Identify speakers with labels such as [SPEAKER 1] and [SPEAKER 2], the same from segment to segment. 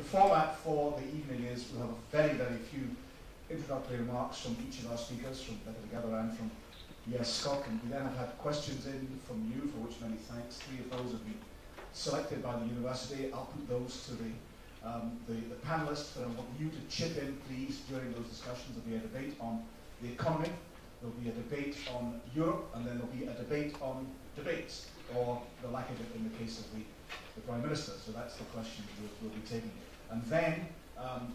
[SPEAKER 1] format for the evening is we'll have a very, very few introductory remarks from each of our speakers, from Better Together and from Scotland. We then have had questions in from you, for which many thanks. 3 of those have been selected by the university. I'll put those to the panellists, but I want you to chip in, please, during those discussions. There'll be a debate on the economy, there'll be a debate on Europe, and then there'll be a debate on debates, or the lack of it in the case of the Prime Minister. So that's the question we'll be taking. And then,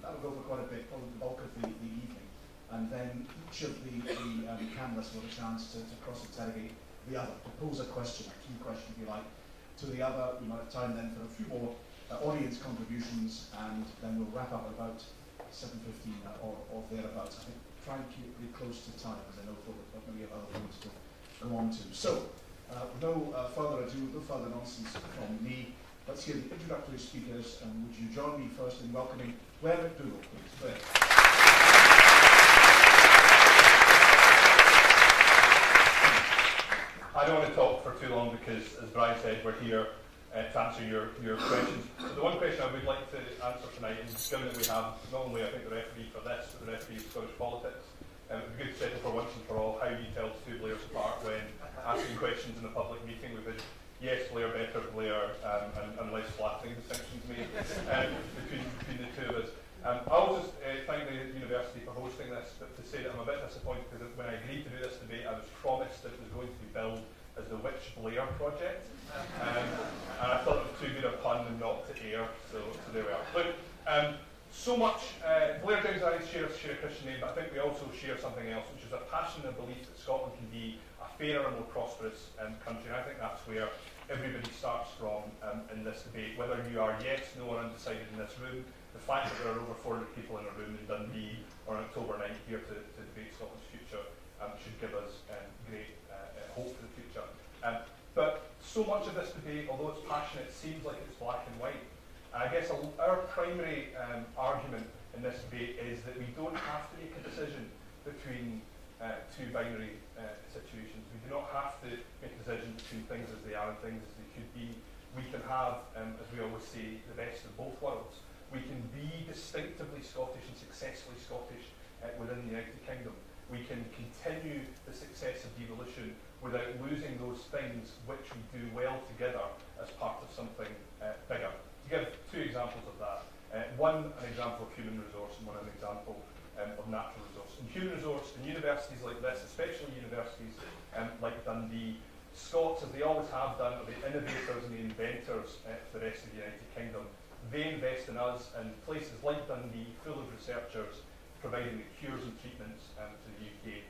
[SPEAKER 1] that'll go for quite a bit, probably the bulk of the evening. And then each of the panellists will have a chance to cross-interrogate the other, to pose a question, a key question, if you like, to the other. We might have time then for a few more audience contributions, and then we'll wrap up at about 7:15 or thereabouts. I think try and keep it pretty close to time, as I know that we have other things to go on to. So, with no further ado, no further nonsense from me, let's hear the introductory speakers, and would you join me first in welcoming Blair McDougall, please. Blair.
[SPEAKER 2] I don't want to talk for too long because, as Brian said, we're here to answer your questions. But the one question I would like to answer tonight, and given that we have not only I think the referee for this, but the referee of Scottish politics, it would be good to settle for once and for all how you tell two Blairs apart when asking questions in a public meeting. We've had yes Blair, better Blair, and less flattering distinctions made between the two of us. I'll just thank the university for hosting this, but to say that I'm a bit disappointed because when I agreed to do this debate, I was promised that it was going to be billed as the Which Blair project, and I thought it was too good a pun and not to air, so there we are. Look, so much, Blair, James and I share a Christian name, but I think we also share something else, which is a passion and belief that Scotland can be a fairer and more prosperous country, and I think that's where everybody starts from in this debate. Whether you are yes, no, or undecided in this room, the fact that there are over 400 people in a room in Dundee on October 9th here to debate Scotland's future should give us great hope for the future. But so much of this debate, although it's passionate, seems like it's black and white. And I guess our primary argument in this debate is that we don't have to make a decision between two binary situations. We do not have to make a decision between things as they are and things as they could be. We can have, as we always say, the best of both worlds. We can be distinctively Scottish and successfully Scottish within the United Kingdom. We can continue the success of devolution without losing those things which we do well together as part of something bigger. To give 2 examples of that, one an example of human resource and one an example of natural resource. In human resource, in universities like this, especially universities like Dundee, Scots, as they always have done, are the innovators and the inventors for the rest of the United Kingdom. They invest in us, and places like Dundee, full of researchers, providing the cures and treatments to the UK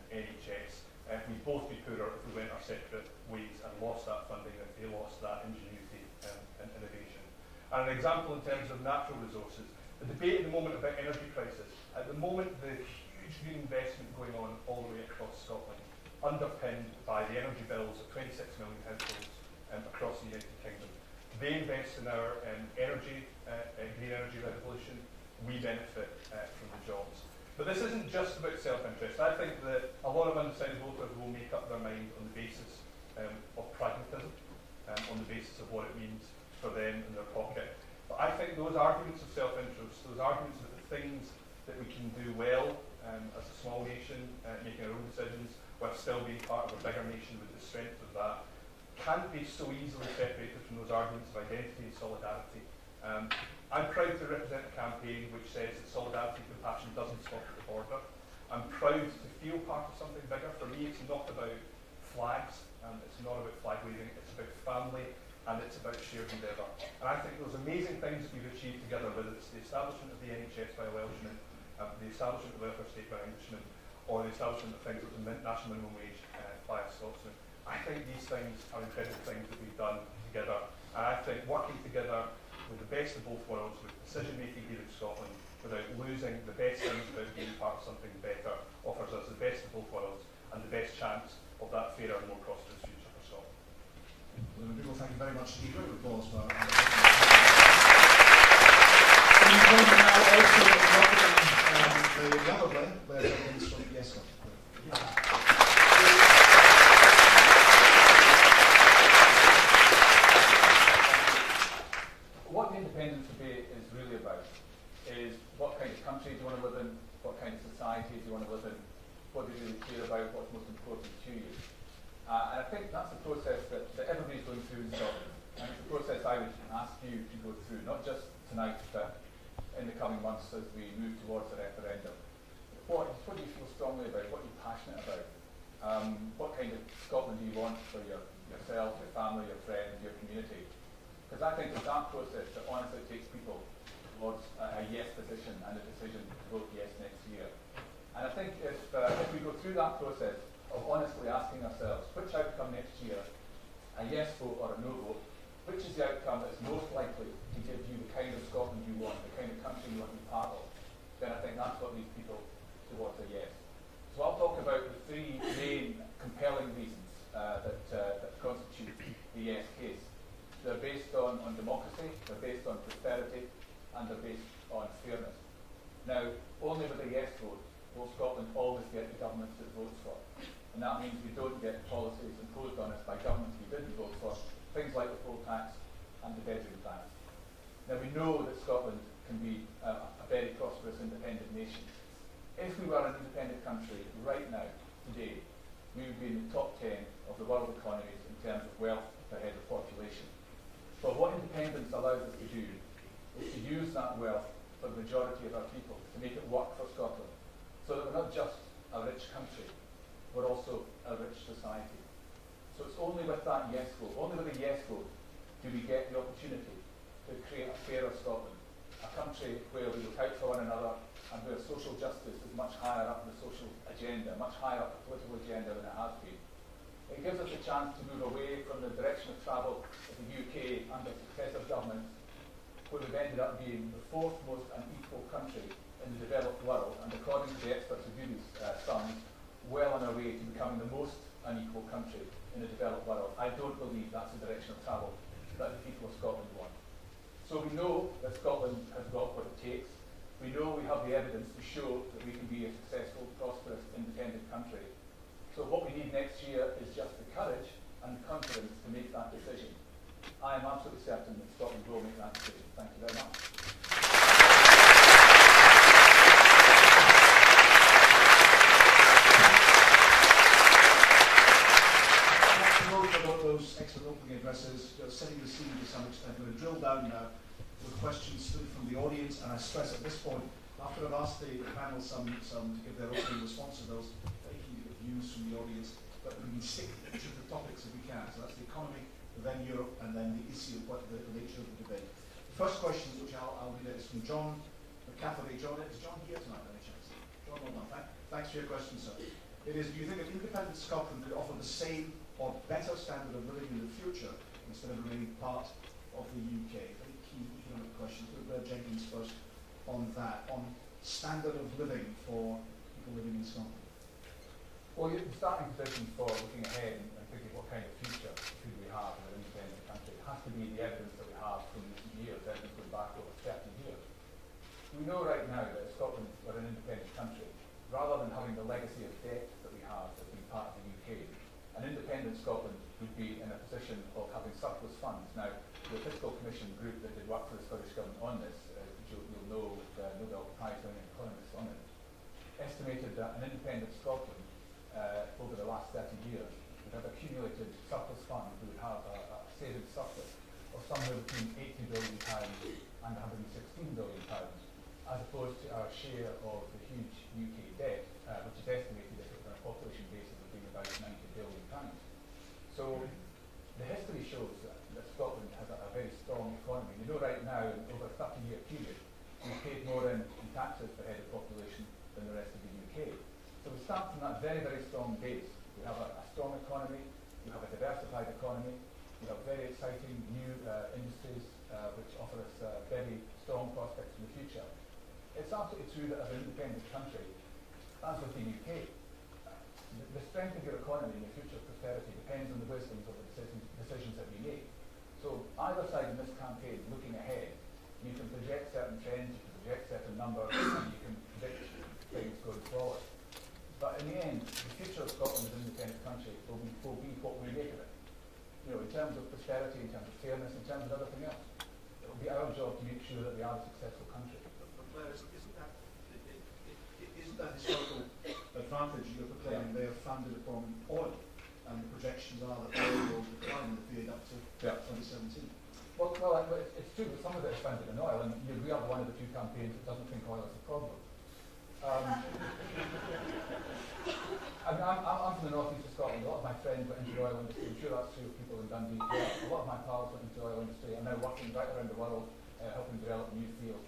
[SPEAKER 2] NHS. We'd both be poorer if we went our separate ways and lost that funding, if they lost that ingenuity and innovation. And an example in terms of natural resources, the debate at the moment about energy prices. At the moment, the huge green investment going on all the way across Scotland, underpinned by the energy bills of 26 million households across the United Kingdom. They invest in our energy, green energy revolution. We benefit from the jobs. But this isn't just about self-interest. I think that a lot of undecided voters will make up their mind on the basis of pragmatism, on the basis of what it means for them in their pocket. But I think those arguments of self-interest, those arguments about the things that we can do well as a small nation, making our own decisions, while still being part of a bigger nation with the strength of that, can't be so easily separated from those arguments of identity and solidarity. I'm proud to represent a campaign which says that solidarity and compassion doesn't stop at the border. I'm proud to feel part of something bigger. For me, it's not about flags, it's not about flag waving, it's about family, and it's about shared endeavour. And I think those amazing things that we've achieved together, whether it's the establishment of the NHS by a Welshman, the establishment of the welfare state by an Englishman, or the establishment of things like the national minimum wage by a Scotsman, I think these things are incredible things that we've done together. And I think working together with the best of both worlds, with decision-making here in Scotland, without losing the best things about being part of something better, offers us the best of both worlds and the best chance of that fairer and more prosperous future for Scotland.
[SPEAKER 1] Well, people, thank you very much indeed. Round of applause for now also welcoming the other Blair Jenkins from Scotland.
[SPEAKER 3] What the independence debate is really about is what kind of country do you want to live in, what kind of society do you want to live in, what do you really care about, what's most important to you. And I think that's the process that everybody's going through in Scotland. And it's a process I would ask you to go through, not just tonight, but in the coming months as we move towards the referendum. What do you feel strongly about? What are you passionate about? What kind of Scotland do you want for yourself, your family, your friends, your community? Because I think it's that process that honestly takes people towards a yes position and a decision to vote yes next year. And I think if we go through that process of honestly asking ourselves which outcome next year, a yes vote or a no vote, which is the outcome that's most likely to give you the kind of Scotland you want, the kind of country you want to be part of, then I think that's what leads people towards a yes. So I'll talk about the three main compelling reasons that constitute the yes case. They're based on democracy, they're based on prosperity, and they're based on fairness. Now, only with a yes vote will Scotland always get the government it votes for. And that means we don't get policies imposed on us by governments we didn't vote for, things like the poll tax and the bedroom tax. Now, we know that Scotland can be a very prosperous independent nation. If we were an independent country right now, today, we would be in the top 10 of the world economies in terms of wealth per head of population. But what independence allows us to do is to use that wealth for the majority of our people, to make it work for Scotland, so that we're not just a rich country, we're also a rich society. So it's only with that yes vote, only with a yes vote, do we get the opportunity to create a fairer Scotland, a country where we look out for one another and where social justice is much higher up in the social agenda, much higher up the political agenda than it has been. It gives us a chance to move away from the direction of travel of the UK under successive governments, where we've ended up being the fourth most unequal country in the developed world, and according to the experts who do these sums, well on our way to becoming the most unequal country in the developed world. I don't believe that's the direction of travel that the people of Scotland want. So we know that Scotland has got what it takes. We know we have the evidence to show that we can be a successful, prosperous, independent country. So what we need next year is just the courage and the confidence to make that decision. I am absolutely certain that Scotland will make that decision. Thank you very much.
[SPEAKER 1] About those excellent opening addresses, setting the scene to some extent. I'm going to drill down now with questions still from the audience, and I stress at this point, after I've asked the panel some to give their opening response to those, very keen to get views from the audience, but we can stick to each of the topics if we can. So that's the economy, then Europe, and then the issue of what the nature of the debate. The first question, which I'll read out, is from John McCafferty. John, is John here tonight, any chance? John, well done. Thanks for your question, sir. It is, do you think an independent Scotland could offer the same or better standard of living in the future instead of remaining part of the UK? Very key economic question. Blair Jenkins first on that, on standard of living for people living in Scotland.
[SPEAKER 3] Well, the starting position for looking ahead and thinking what kind of future could we have in an independent country has to be the evidence that we have from recent years, evidence going back over 30 years. We know right now that if Scotland were an independent country, rather than having the legacy of debt that we have as being part of the UK, an independent Scotland would be in a position of having surplus funds. Now, the Fiscal Commission group that did work for the Scottish Government on this, you'll know with Nobel Prize-winning economists on it, estimated that an independent Scotland over the last 30 years would have accumulated surplus funds. We would have a savings surplus of somewhere between £80 billion and £116 billion, as opposed to our share of the huge UK debt, which is estimated on a population basis of being about £90 billion. So the history shows that Scotland has a very strong economy. You know right now, over a 30-year period, we've paid more in taxes per head of population than the rest of the UK. So we start from that very, very strong base. We have a strong economy, we have a diversified economy, we have very exciting new industries which offer us very strong prospects for the future. It's absolutely true that as an independent country, as with the UK, the strength of your economy and your future prosperity depends on the wisdom of the decisions that we make. So either side in this campaign, looking ahead, you can project certain trends, you can project certain numbers, and you can predict things going forward. But in the end, the future of Scotland as an independent country will be what we make of it. You know, in terms of prosperity, in terms of fairness, in terms of everything else. It will will be our job to make sure that we are a successful country.
[SPEAKER 1] But Blair, isn't that historical advantage you're proclaiming they are founded upon oil, and the projections are that oil will decline in the period up to 2017?
[SPEAKER 3] Well, it's true that some of it is founded in oil, and we are one of the few campaigns that doesn't think oil is a problem. I mean, I'm from the northeast of Scotland. A lot of my friends went into the oil industry. I'm sure that's true of people in Dundee as well. A lot of my pals went into the oil industry and now working right around the world, helping develop new fields.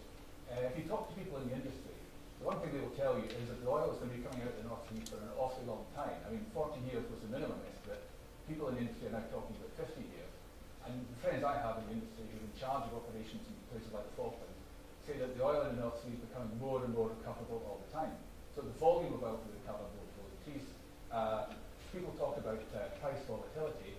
[SPEAKER 3] If you talk to people in the industry, the one thing they will tell you is that the oil is going to be coming out of the North Sea for an awfully long time. I mean, 40 years was the minimum estimate. People in the industry are now talking about 50 years. And the friends I have in the industry who are in charge of operations in places like the Falklands say that the oil in the North Sea is becoming more and more recoverable all the time. So the volume of oil to recover will increase. People talk about price volatility.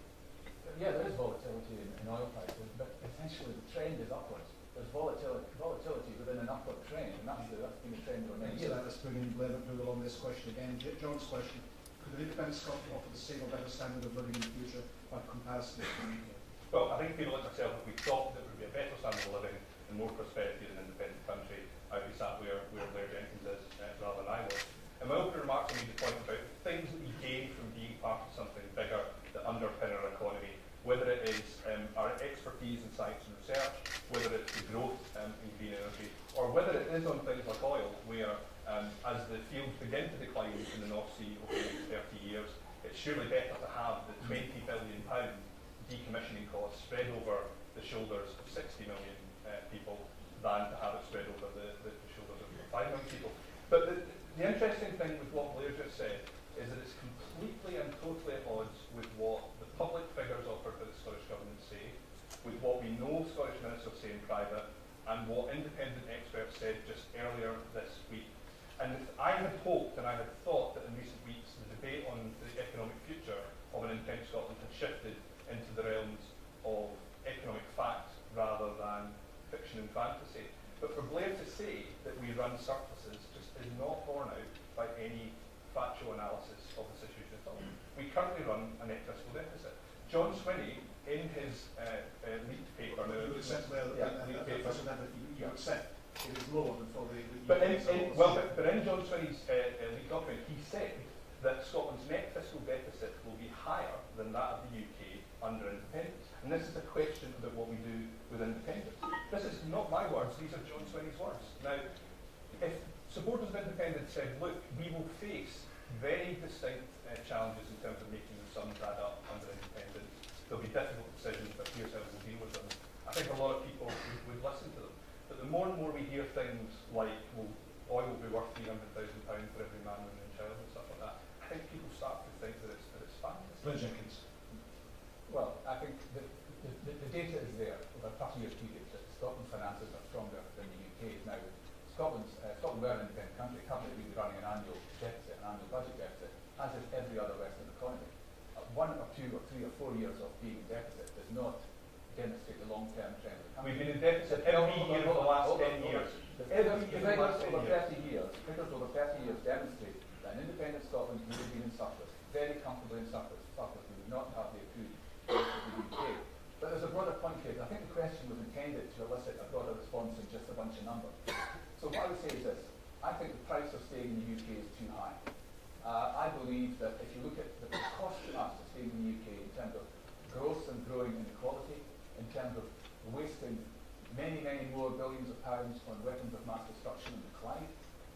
[SPEAKER 3] Yeah, there is volatility in oil prices, but essentially the trend is upwards. There's volatility within an upward trend, and that's been a trend for many years.
[SPEAKER 1] Let's bring in Blair McDougall on this question again. John's question: could an independent Scotland offer the same or better standard of living in the future by comparison to the UK?
[SPEAKER 2] Well, I think people like myself, if we thought that there would be a better standard of living and more prosperity in an independent country, I'd be sat where Blair Jenkins is rather than I was. In my opening remarks, I made the point about things that we gain from being part of something bigger that underpin our economy, whether it is our expertise in science and research, whether it's the growth in green energy, or whether it is on things like oil, where as the fields begin to decline in the North Sea over the next 30 years, it's surely better to have the £20 billion decommissioning costs spread over the shoulders of 60 million people than to have it spread over the shoulders of 5 million people. But the interesting thing with what Blair just said is that it's completely and totally at odds with what the public figures offered by the Scottish Government say, with what we know Scottish ministers say in private, and what independent experts said just earlier this week. And I had hoped and I had thought that in recent weeks the debate on the economic future of an independent Scotland had shifted into the realms of economic fact rather than fiction and fantasy. But for Blair to say that we run surpluses just is not borne out by any factual analysis of the situation at all. We currently run a net fiscal deficit. John Swinney, in his leaked paper,
[SPEAKER 1] you accept you accept it is lower than for the
[SPEAKER 2] but in John Swinney's leaked document, he said that Scotland's net fiscal deficit will be higher than that of the UK under independence. And this is a question about what we do with independence. This is not my words, these are John Swinney's words. Now, if supporters of independence said, look, we will face very distinct challenges in terms of making the sums add up under independence, there'll be difficult decisions, but here's how we'll deal with them. I think a lot of people would listen to them. But the more and more we hear things like, well, oil will be worth £300,000 for every man, woman and child and stuff like that, I think people start to think that it's fantasy.
[SPEAKER 1] Blair Jenkins.
[SPEAKER 3] Well, I think the data is there over a 30-year period that Scotland's finances are stronger than the UK's. Now, Scotland were an independent country, currently we'd be running an annual deficit, an annual budget deficit, as is every other Western economy. 1 or 2 or 3 or 4 years of being in deficit does not demonstrate the long-term trend of the country.
[SPEAKER 2] We've been in deficit every year for the last 10 years.
[SPEAKER 3] The figures over 30 years demonstrate that an independent Scotland would have been in surplus, very comfortably in surplus. We would not have the accrued of the UK. But there's a broader point here. I think the question was intended to elicit a broader response than just a bunch of numbers. So what I would say is this. I think the price of staying in the UK is too high. I believe that if you look at the cost to us of staying in the UK in terms of gross and growing inequality, in terms of wasting many, many more billions of pounds on weapons of mass destruction and decline,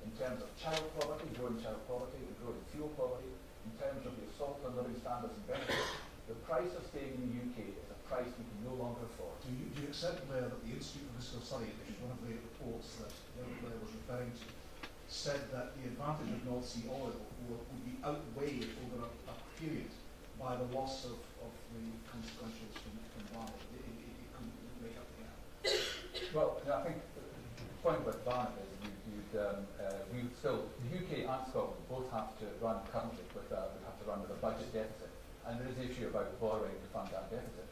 [SPEAKER 3] in terms of child poverty, growing and growing fuel poverty, in terms of the assault on living standards and benefits, the price of staying in the UK is a price we can no longer afford.
[SPEAKER 1] Do you accept, Blair, that the Institute for Fiscal Study, which is one of the reports that Blair was referring to, said that the advantage of North Sea oil would be outweighed over a period by the loss of the consequentials from Barnet? It couldn't make up the gap.
[SPEAKER 3] Well, I think the point about Barnet is the UK and Scotland both have to run currently with a budget deficit. And there is the issue about borrowing to fund that deficit.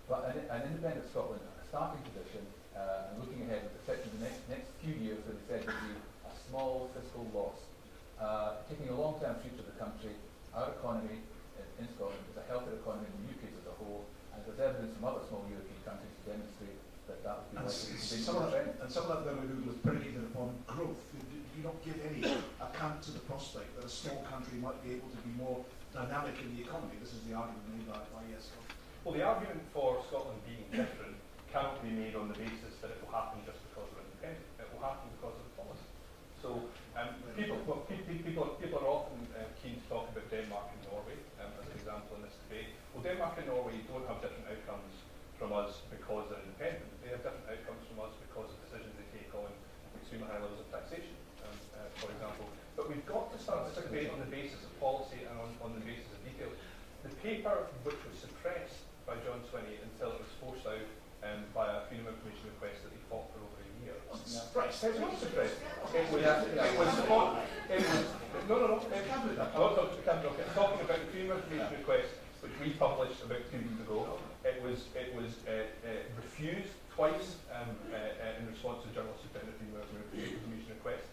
[SPEAKER 3] But an independent Scotland, a starting position, and looking ahead, except in the next few years, as I said, would be a small fiscal loss. Taking a long-term future of the country, our economy in Scotland is a healthier economy than the UK's as a whole, and there's evidence from other small European countries to demonstrate that would be likely.
[SPEAKER 1] McDougall is predicated upon growth. You don't give any account to the prospect that a small country might be able to be more dynamic in the economy. This is the argument made by Scotland.
[SPEAKER 2] Well, the argument for Scotland being different cannot be made on the basis that it will happen just because we're independent. It will happen because of the policy. So people are often keen to talk about Denmark and Norway as an example in this debate. Well, Denmark and Norway don't have different outcomes from us because they're independent. They have different outcomes from us because of decisions they take on extremely high levels of taxation, for example. But we've got to start this debate on the basis of policy and on the basis of details. The paper, which was suppressed by John Swinney until it was forced out by a Freedom of Information request that he fought for over a year.
[SPEAKER 1] Suppressed?
[SPEAKER 2] It was suppressed. It was fought. No. I'm talking about the Freedom of Information request, which we published about 2 weeks ago. It was refused twice in response to journalists who put in a Freedom of Information request.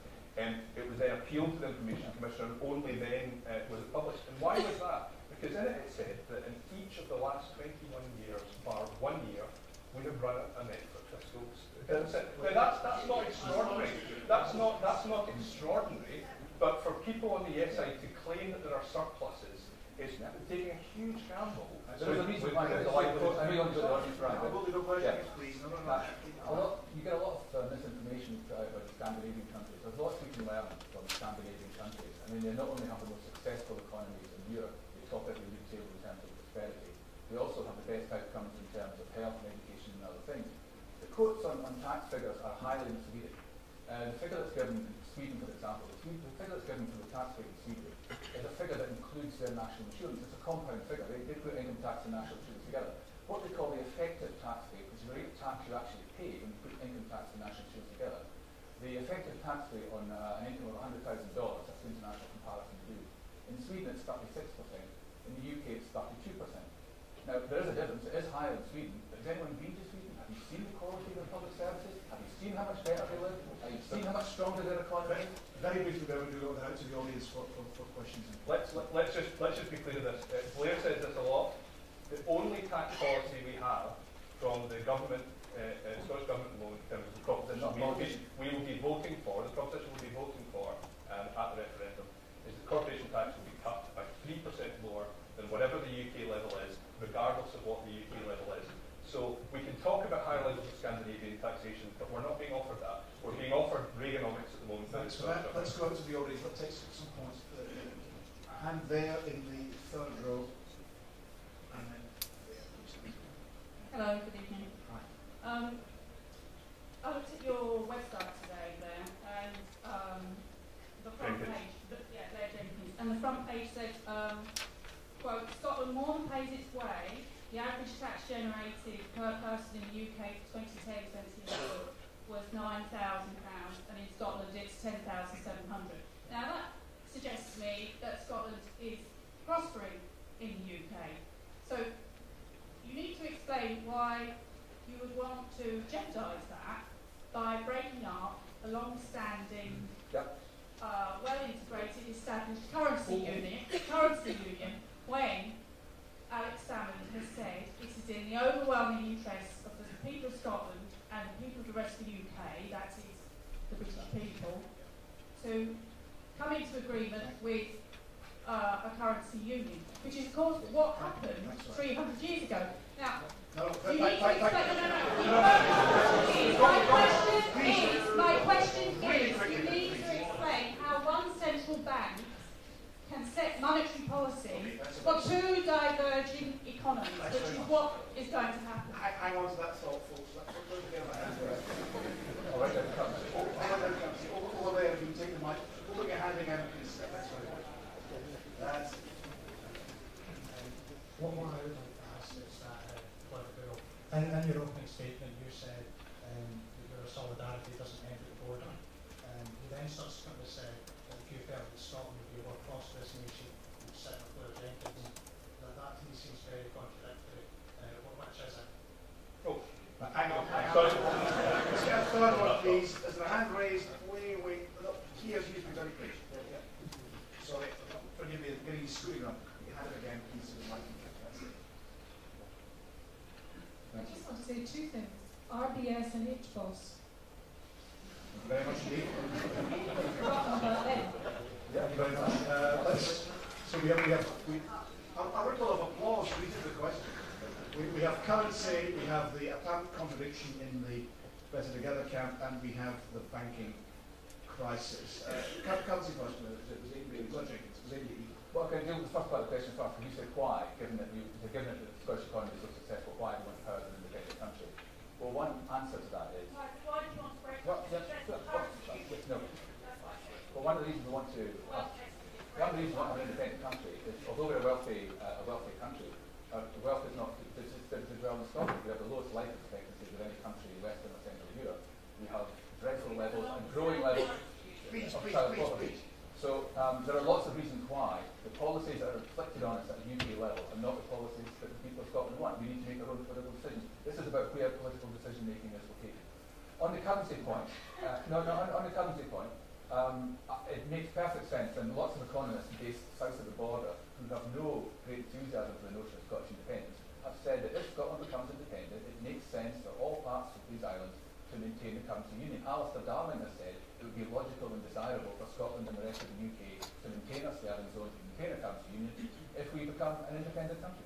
[SPEAKER 2] It was then appealed to the Information Commissioner, and only then was it published. And why was that? Because in it said that in each of the last 21 years, bar 1 year, we have run a net for fiscal deficit. Now that's not extraordinary. That's not extraordinary. But for people on the yes side to claim that there are surpluses is taking a huge gamble.
[SPEAKER 3] There is a reason why there's a lot of
[SPEAKER 1] Please. No.
[SPEAKER 3] You get a lot of misinformation about the Scandinavian countries. There's lots we can learn from Scandinavian countries. I mean, they not only have the most successful economies in Europe, they top every league table in terms of prosperity, they also have the best outcomes in terms of health and education and other things. The quotes on tax figures are highly misleading. The figure that's given in Sweden, for example, the figure that's given for the tax rate in Sweden is a figure that includes their national insurance. It's a compound figure. They put income tax and national insurance together. What they call the effective tax rate, which is the rate of tax you actually pay when you put income tax and national insurance together. The effective tax rate on an income of $100,000, that's the international comparison to do. In Sweden it's 36%. In the UK it's 32%. Now there is a difference. It is higher in Sweden. But has anyone been to Sweden? Have you seen the quality of their public services? Have you seen how much better they live? Have you seen how much stronger their economy is?
[SPEAKER 1] Very briefly, Blair, we do go out to the audience for questions.
[SPEAKER 2] Let's just be clear of this. Blair says this a lot. The only tax policy we have from the government, Scottish government at the moment, in terms of the proposition we will be voting for, the proposition we'll be voting for at the referendum, is the corporation tax will be cut by 3% more than whatever the UK level is, regardless of what the UK level is. So we can talk about higher levels of Scandinavian taxation, but we're not being offered that. We're being offered Reaganomics at the moment.
[SPEAKER 1] Thanks for that. Let's go out to the audience. Let's take some points. And there in the third row. And then there.
[SPEAKER 4] Hello, good evening.
[SPEAKER 1] Hi.
[SPEAKER 4] I looked at your website today, Blair, and the front page, Blair Jenkins, and the front page said, quote, Scotland more than pays its way. The average tax generated per person in the UK for 2010-2011 was £9,000, and in Scotland it's 10,700. Now that suggests to me that Scotland is prospering in the UK. So you need to explain why you would want to jeopardise that by breaking up a long-standing, well-integrated, established currency union, when Alex Salmond has said it is in the overwhelming interests of the people of Scotland and the people of the rest of the UK, that is, the British people, to come into agreement with a currency union, which is, of course, what happened 300 years ago. Now, you need to explain. My question is, you need to explain how one central bank can set monetary policy for two diverging economies, which is what is going to happen.
[SPEAKER 1] Hang on to that thought, folks. Let's put the other hand there.
[SPEAKER 2] All right,
[SPEAKER 1] Over there, if you can take the mic. Put your hand again, please. That's right. That's
[SPEAKER 5] one more I would like to ask is that, in your opening statement, you said that your solidarity doesn't end at the border. You then subsequently said that if you felt that Scotland would be a more prosperous nation, you'd sit with Blair Jenkins. That to me seems very contradictory. Which is it?
[SPEAKER 2] Oh,
[SPEAKER 1] hang on.
[SPEAKER 2] Sorry.
[SPEAKER 1] Let's get a third one, please. Is there a hand raised? Wait. Here's you, very quick. Sorry, forgive me, getting you screwing up. You have it again, please, so the mic can get that.
[SPEAKER 6] I just want to say two things. RBS and HBOS
[SPEAKER 1] indeed.
[SPEAKER 4] Yeah.
[SPEAKER 1] Thank you very much. So we have a ripple of applause greeted the question. We have currency, we have the apparent contradiction in the Better Together camp, and we have the banking crisis. Currency question, was Jenkins? Was it
[SPEAKER 3] Well, okay, deal with the first part of the question first. You said why, given that the Scottish economy is so successful, why do you want to power as an independent country? Well, one answer to that is...
[SPEAKER 4] Why do you want to break
[SPEAKER 3] Well, no. Well, one of the reasons we want to... One of the reasons we want to have an independent country is, although we're a wealthy country, the wealth is not distributed well in Scotland. We have the lowest life expectancies of any country in Western or Central Europe. We have dreadful levels and growing levels of child poverty. So there are lots of reasons why the policies that are inflicted on us at a UK level are not the policies that the people of Scotland want. We need to make our own political decisions. This is about where political decision making is located. On the currency point, it makes perfect sense, and lots of economists based south of the border who have no great enthusiasm for the notion of Scottish independence have said that if Scotland becomes independent, it makes sense for all parts of these islands to maintain the currency union. Alistair Darling has said it would be logical and desirable for Scotland and the rest of the UK to maintain a sterling zone, to maintain a currency union, if we become an independent country.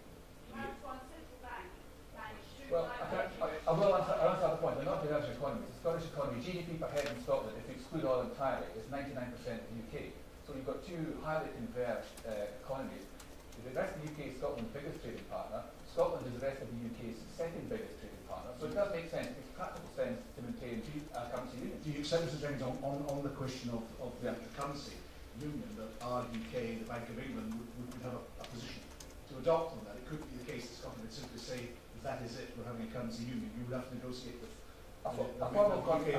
[SPEAKER 3] Well, I will answer the point. They're not the Irish economy. The Scottish economy, GDP per head in Scotland, if you exclude oil entirely, is 99% of the UK. So you've got two highly converged economies. The rest of the UK is Scotland's biggest trading partner. Scotland is the rest of the UK's second biggest trading partner. So it does make sense, it makes practical sense to maintain a currency union.
[SPEAKER 1] Do you accept, Mr. Jenkins, on the question of the currency union, that our UK, the Bank of England, would have a position to adopt on that? It could be the case that Scotland would simply say, that is it, we're having a currency union. You would have to negotiate with
[SPEAKER 3] a formal currency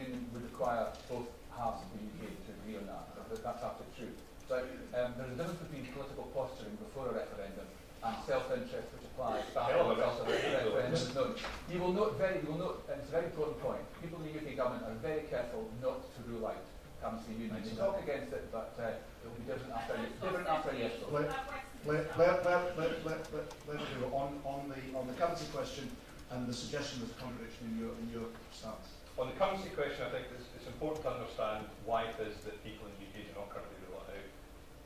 [SPEAKER 3] union would require both halves of the UK to agree on that. That's absolutely true. But there's a difference between political posturing before a referendum and self-interest, which applies after a referendum is known. You will note, and it's a very important point, people in the UK government are very careful not to rule out currency union. They talk against it, but it will be different after a year.
[SPEAKER 1] On the currency question and the suggestion of contradiction in your stance.
[SPEAKER 2] On the currency question, I think it's important to understand why it is that people in the UK do not currently rule it out.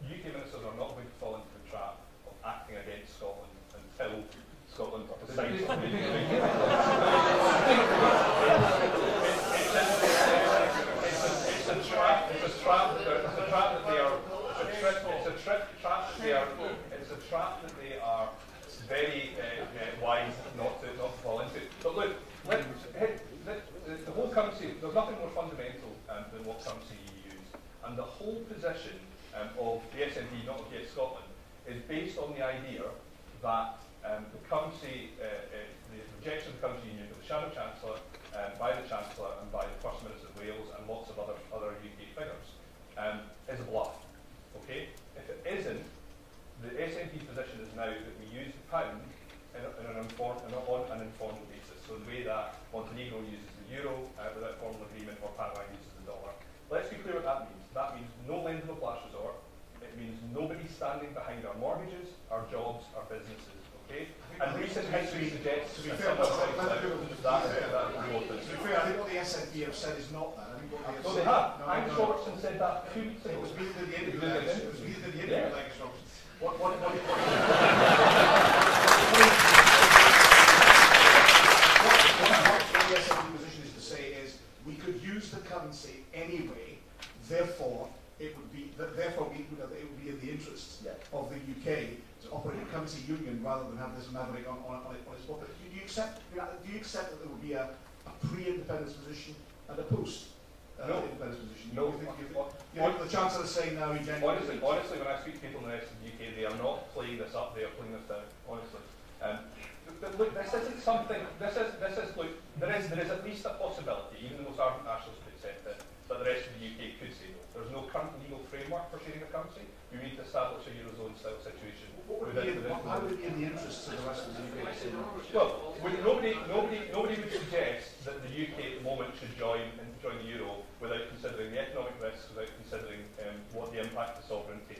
[SPEAKER 2] UK ministers are not going to fall into the trap of acting against Scotland until Scotland decides something. It's a trap that they are very wise not to fall into. But look, the whole currency, there's nothing more fundamental than what currency you use. And the whole position of the SNP, not against Scotland, is based on the idea that the currency, the rejection of the currency union by the Shadow Chancellor, by the Chancellor and by the First Minister of Wales and lots of other UK figures, is a bluff. Okay? If it isn't, the SNP position is now that we use the pound on an informal basis. So the way that Montenegro uses the euro without formal agreement, or Paraguay uses the dollar. Let's be clear what that means. That means no lending of last resort. It means nobody standing behind our mortgages, our jobs, our businesses. Okay? And recent history suggests that
[SPEAKER 1] I think what the SNP have said is not that. I think what
[SPEAKER 2] they have. Angus Robertson said that 2 weeks ago.
[SPEAKER 1] It was me at the end of the interview, Angus Robertson. What the SNP position is to say is we could use the currency anyway, therefore it would be in the interests of the UK to operate a currency union rather than have this maverick on its board. Do you accept that there would be a pre-independence position and a post-independence position?
[SPEAKER 2] No.
[SPEAKER 1] The Chancellor is saying now in January.
[SPEAKER 2] Honestly, when I speak to people in the rest of the UK, they are not playing this up; they are playing this down. Honestly, look, this isn't something. There is at least a possibility, even the most ardent nationalists could accept it, that the rest of the UK could say no. There's no current legal framework for sharing a currency. We need to establish a eurozone-style situation.
[SPEAKER 1] How would it be in the interests of the rest of the UK to say no?
[SPEAKER 2] Well, nobody would suggest that the UK at the moment should join the euro without considering the economic risks, without considering what the impact of sovereignty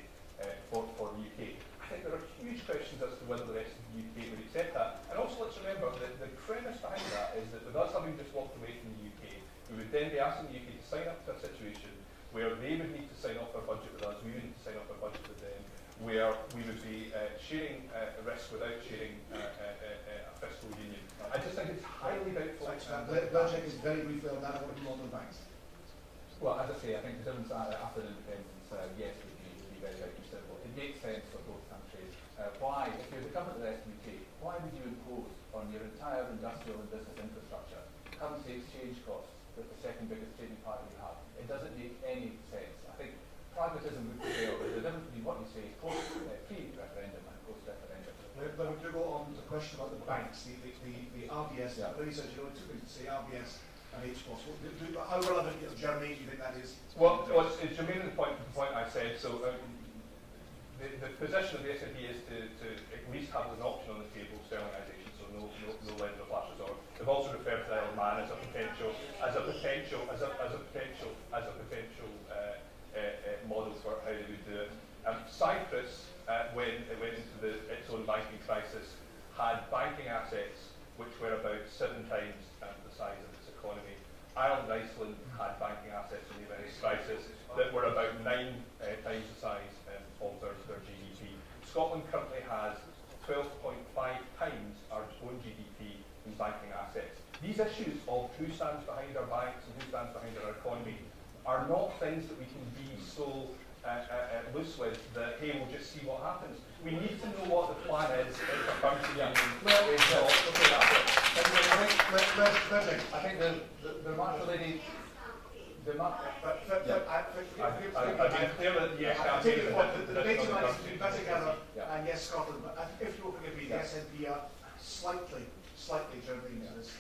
[SPEAKER 2] for the UK. I think there are huge questions as to whether the rest of the UK would accept that. And also let's remember that the premise behind that is that with us having just walked away from the UK, we would then be asking the UK to sign up to a situation where they would need to sign off our budget with us, we would need to sign off our budget with them, where we would be sharing risk without sharing a fiscal union. I just think it's highly doubtful.
[SPEAKER 1] Blair Jenkins, very briefly on that, I want to move on to the banks.
[SPEAKER 3] Well, as I say, I think the difference after independence, yes, would be very, very considerable. It makes sense for both countries. Why, if you're the government of the rest of the UK, why would you impose on your entire industrial and business infrastructure currency exchange costs with the second biggest trading partner you have? It doesn't make any sense. I think pragmatism would prevail. There's a difference between what you say pre-referendum and post-referendum.
[SPEAKER 1] But we do go on to the question about the banks, the RBS. Yeah. Really says, you know, it took me to say RBS and HBOS. How relevant, Jeremy, do you think that is?
[SPEAKER 2] Well, it's germane to the point I said. So the position of the SNP is to at least have an option on the table, sterlingisation, so no lender of last resort. They've also referred to the Isle of Man as a potential model for how they would do it. Cyprus, when it went into its own banking crisis, had banking assets which were about 7 times the size of its economy. Ireland and Iceland had banking assets in the various crisis that were about 9 times the size of their GDP. Scotland currently has 12.5 times our own GDP in banking assets. These issues of who stands behind our banks and who stands behind our economy are not things that we can be so loose with that, hey, we'll just see what happens. We need to know what the plan is if a country union is not.
[SPEAKER 3] I think the remark related.
[SPEAKER 2] I've been clear that yes,
[SPEAKER 1] I take the point that the debate tonight is between better together and yes, Scotland. But if you will forgive me, the SNP are slightly germane to this.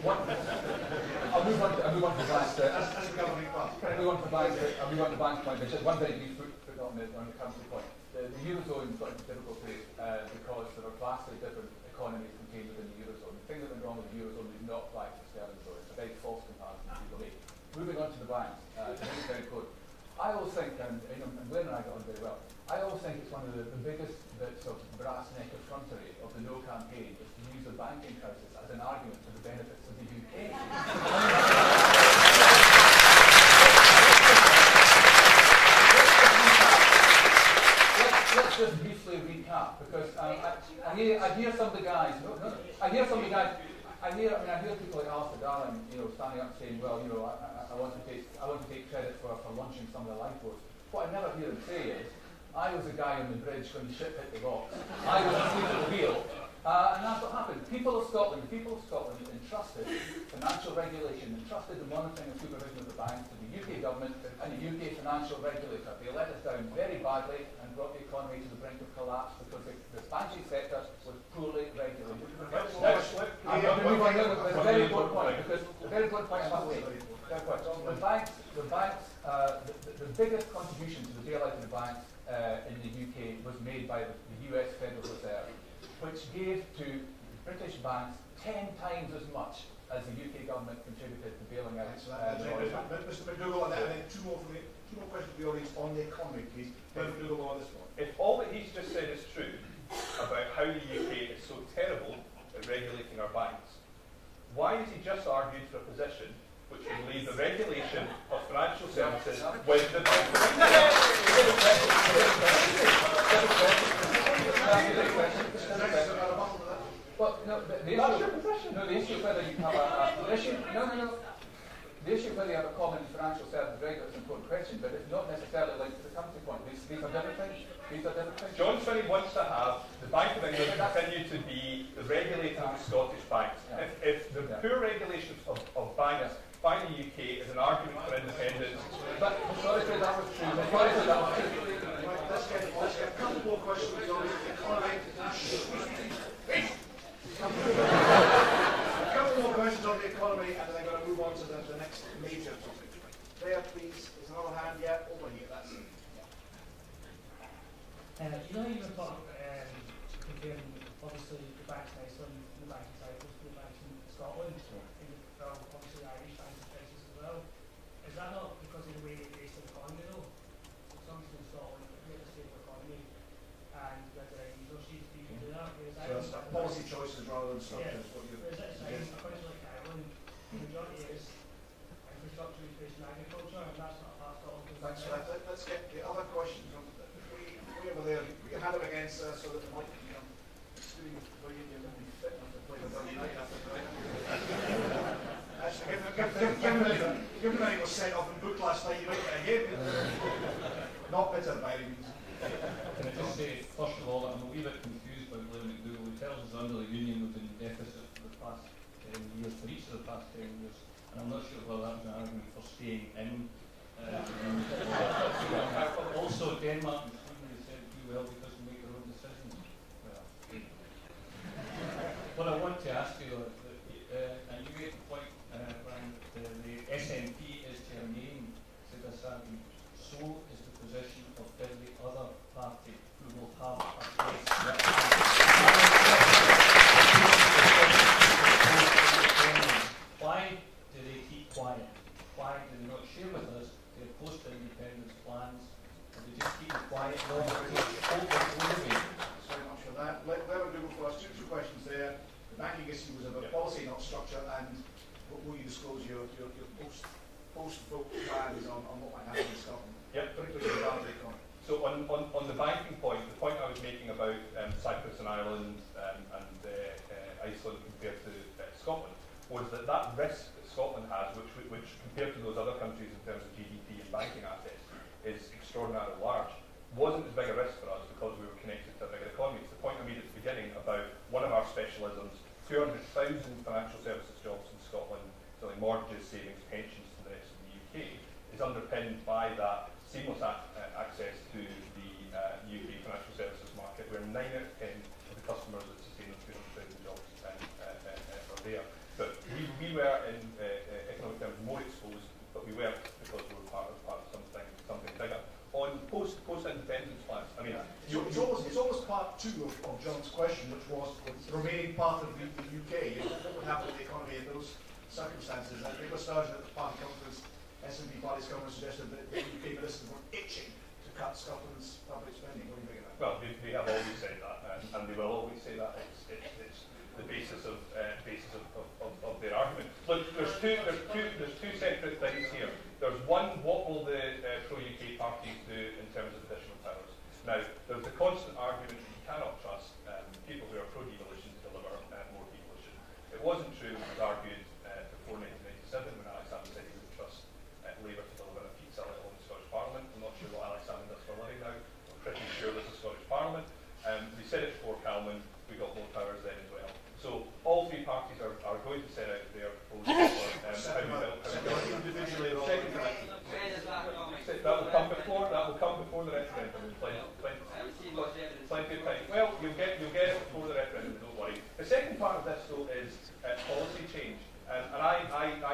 [SPEAKER 3] I'll move on to the banks.
[SPEAKER 1] As a governing party.
[SPEAKER 3] I'll move on to the banks point, but just one very brief footnote on the currency point. The Eurozone got into difficulty because there are vastly different economies contained within the Eurozone. The thing that went wrong with the Eurozone did not apply to the sterling zone. It's a very false comparison that people make. Moving on to the banks, it's very good. I always think, and Blair and I got on very well, I always think it's one of the biggest bits of brass neck effrontery of the No campaign is to use the banking crisis as an argument for the benefits of the UK. Let's just briefly recap, because I hear some of the guys. I hear people like Alistair Darling, standing up saying, well, I want to take credit for launching some of the lifeboats. What I never hear him say is, I was a guy on the bridge when the ship hit the rocks. I was asleep at the wheel. And that's what happened. The people of Scotland entrusted financial regulation, entrusted the monitoring and supervision of the banks to the UK government and the UK financial regulator. They let us down very badly and brought the economy to the brink of collapse because the banking sector was poorly regulated. I'm going to move on now with a very important point, because the very important point I must make. The biggest contribution to the bailout of the banks in the UK was made by the US Federal Reserve, which gave to British banks 10 times as much as the UK government contributed to bailing out.
[SPEAKER 1] Mr. McDougall, and then two more questions from the audience on the economy, please. McDougall on this one.
[SPEAKER 2] If all that he's just said is true about how the UK is so terrible at regulating our banks, why has he just argued for a position which would leave the regulation of financial services with the bank?
[SPEAKER 3] The issue of whether you have a common financial service regulator is an important question, but it's not necessarily linked to the currency point. These are different things.
[SPEAKER 2] John Swinney wants to have the Bank of England continue to be the regulator of Scottish banks. Yeah. If the poor regulations of banks find the UK is an argument for independence.
[SPEAKER 3] But historically that was true.
[SPEAKER 1] Let's get a couple more questions on the economy. A couple more questions on the economy, and then I'm going to move on to the next major topic. Blair, please. There's another hand. Yeah, over here. That's it.
[SPEAKER 6] You were talking comparing, obviously, the banks in Iceland, the banks in Cyprus, the banks in Scotland, and obviously Irish banking crisis as well. Is that not because of the way they base their economy, though? So some in Scotland, they have a stable economy, and there's no sheets to do that.
[SPEAKER 1] So it's policy choices rather than structures.
[SPEAKER 6] Yeah. Whereas it's a country like Ireland, the majority is infrastructure. infrastructure is based in agriculture, and that's not a part of Scotland.
[SPEAKER 1] Thanks for that. Let's get the other question from way over there. Put your hand up against so that the mic can come. Fit enough to play with United after tonight. Actually, given that he was sent off and booked last night, you might get a game. Not bitter by any means.
[SPEAKER 7] Can I just say, first of all, I'm a wee bit confused by Blair McDougall. He tells us under the Union we've been in deficit for the past 10 years, for each of the past 10 years, and I'm not sure whether that was an argument for staying in. Also, Denmark and Sweden have said do well because they make their own decisions. Well, what I want to ask you, and you made the point, Brian, that the SNP is to remain Sigasagi. So is the position of every other party who will have a place. Why do they keep quiet? Why do they not share with us their post-independence plans? Or they just keep quiet long
[SPEAKER 1] Thanks very much for that. Let McDougall for us. Two questions there. The banking issue was about policy, not structure, and will you disclose your post-vote plans on what might happen in Scotland?
[SPEAKER 2] Yep.
[SPEAKER 1] Particularly the Baltic economy.
[SPEAKER 2] So on the banking point, the point I was making about Cyprus and Ireland and Iceland compared to Scotland was that risk that Scotland has, which compared to those other countries in terms of GDP and banking assets, is extraordinarily large, wasn't as big a risk for us because we were connected to a bigger economy. It's the point I made at the beginning about one of our specialisms, 200,000 financial services jobs in Scotland, selling mortgages, savings, pensions to the rest of the UK, is underpinned by that seamless access to the UK financial services market, where 9 out of 10 of the customers that sustain those 200,000 jobs are there. But we were in economic terms more exposed, but we weren't because we were part of something bigger. On post-independence plans, I mean,
[SPEAKER 1] it's almost part two of John's question, which was remaining part of the UK. What would happen to the economy in those circumstances? And Nicola Sturgeon at the party conference, SNP party's conference, suggested that the UK ministers were itching to cut Scotland's public spending. What do you think of that?
[SPEAKER 2] well, they have always said that, and they will always say that. It's the basis of their argument. Look, there's two separate things here. There's one, what will the pro-UK parties do in terms of additional powers? Now, there's the constant argument that you cannot trust people who are pro-devolution to deliver more devolution. It wasn't true, it was argued before 1997 when Alexander said he would trust Labour to deliver a pizza level in the Scottish Parliament. I'm not sure what Alexander does for a living now. I'm pretty sure there's a Scottish Parliament. They said it before Calman, we got more powers then as well. So all three parties are going to set out their proposals for how we build. That will come before the referendum. Plenty of time. Well, you'll get it before the referendum. Don't worry. The second part of this though is policy change. And I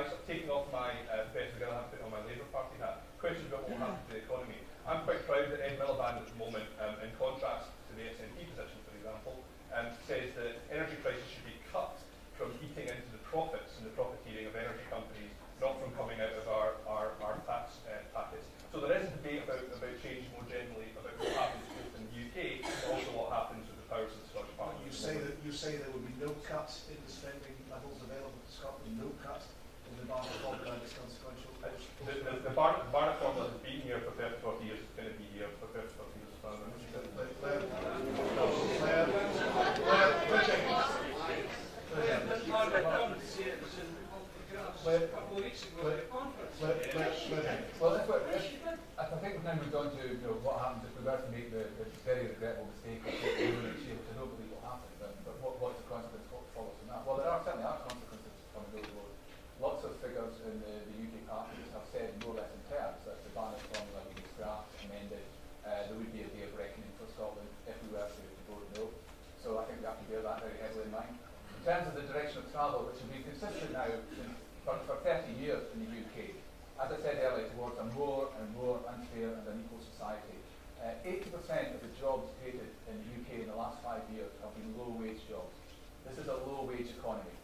[SPEAKER 2] sort of taking off my best girl hat, put on my Labour Party hat. Questions about what will happen to the economy. I'm quite proud that Ed Miliband at the moment, in contrast to the SNP position, for example, says that energy prices should be cut from eating into the profits and the profiteering of energy companies, not from coming out of our tax packets. So there is a debate about change more generally, about what happens both in the UK, but also what happens with the powers of the Scottish Parliament.
[SPEAKER 1] You say there will be no cuts in the spending levels available to Scotland, no cut in the Barnett formula and its consequential.
[SPEAKER 2] The Barnett formula has been here for 30, 40 years. It's going to be here for 30, 40 years.
[SPEAKER 3] Well, I think we've now moved on to what happens if we were to make the very regrettable mistake of taking over next year, which I don't believe will happen. But what's the consequence? What follows from that? Well, there certainly are consequences coming over the road. Lots of figures in the UK parties have said more or less in terms that the Barnett formula would be scrapped, amended. There would be a day of reckoning for Scotland if we were to vote no. So I think we have to bear that very heavily in mind. In terms of the direction of travel, which has been consistent now for 30 years in the UK, as I said earlier, towards a more and more unfair and unequal society. 80% of the jobs created in the UK in the last 5 years have been low-wage jobs. This is a low-wage economy.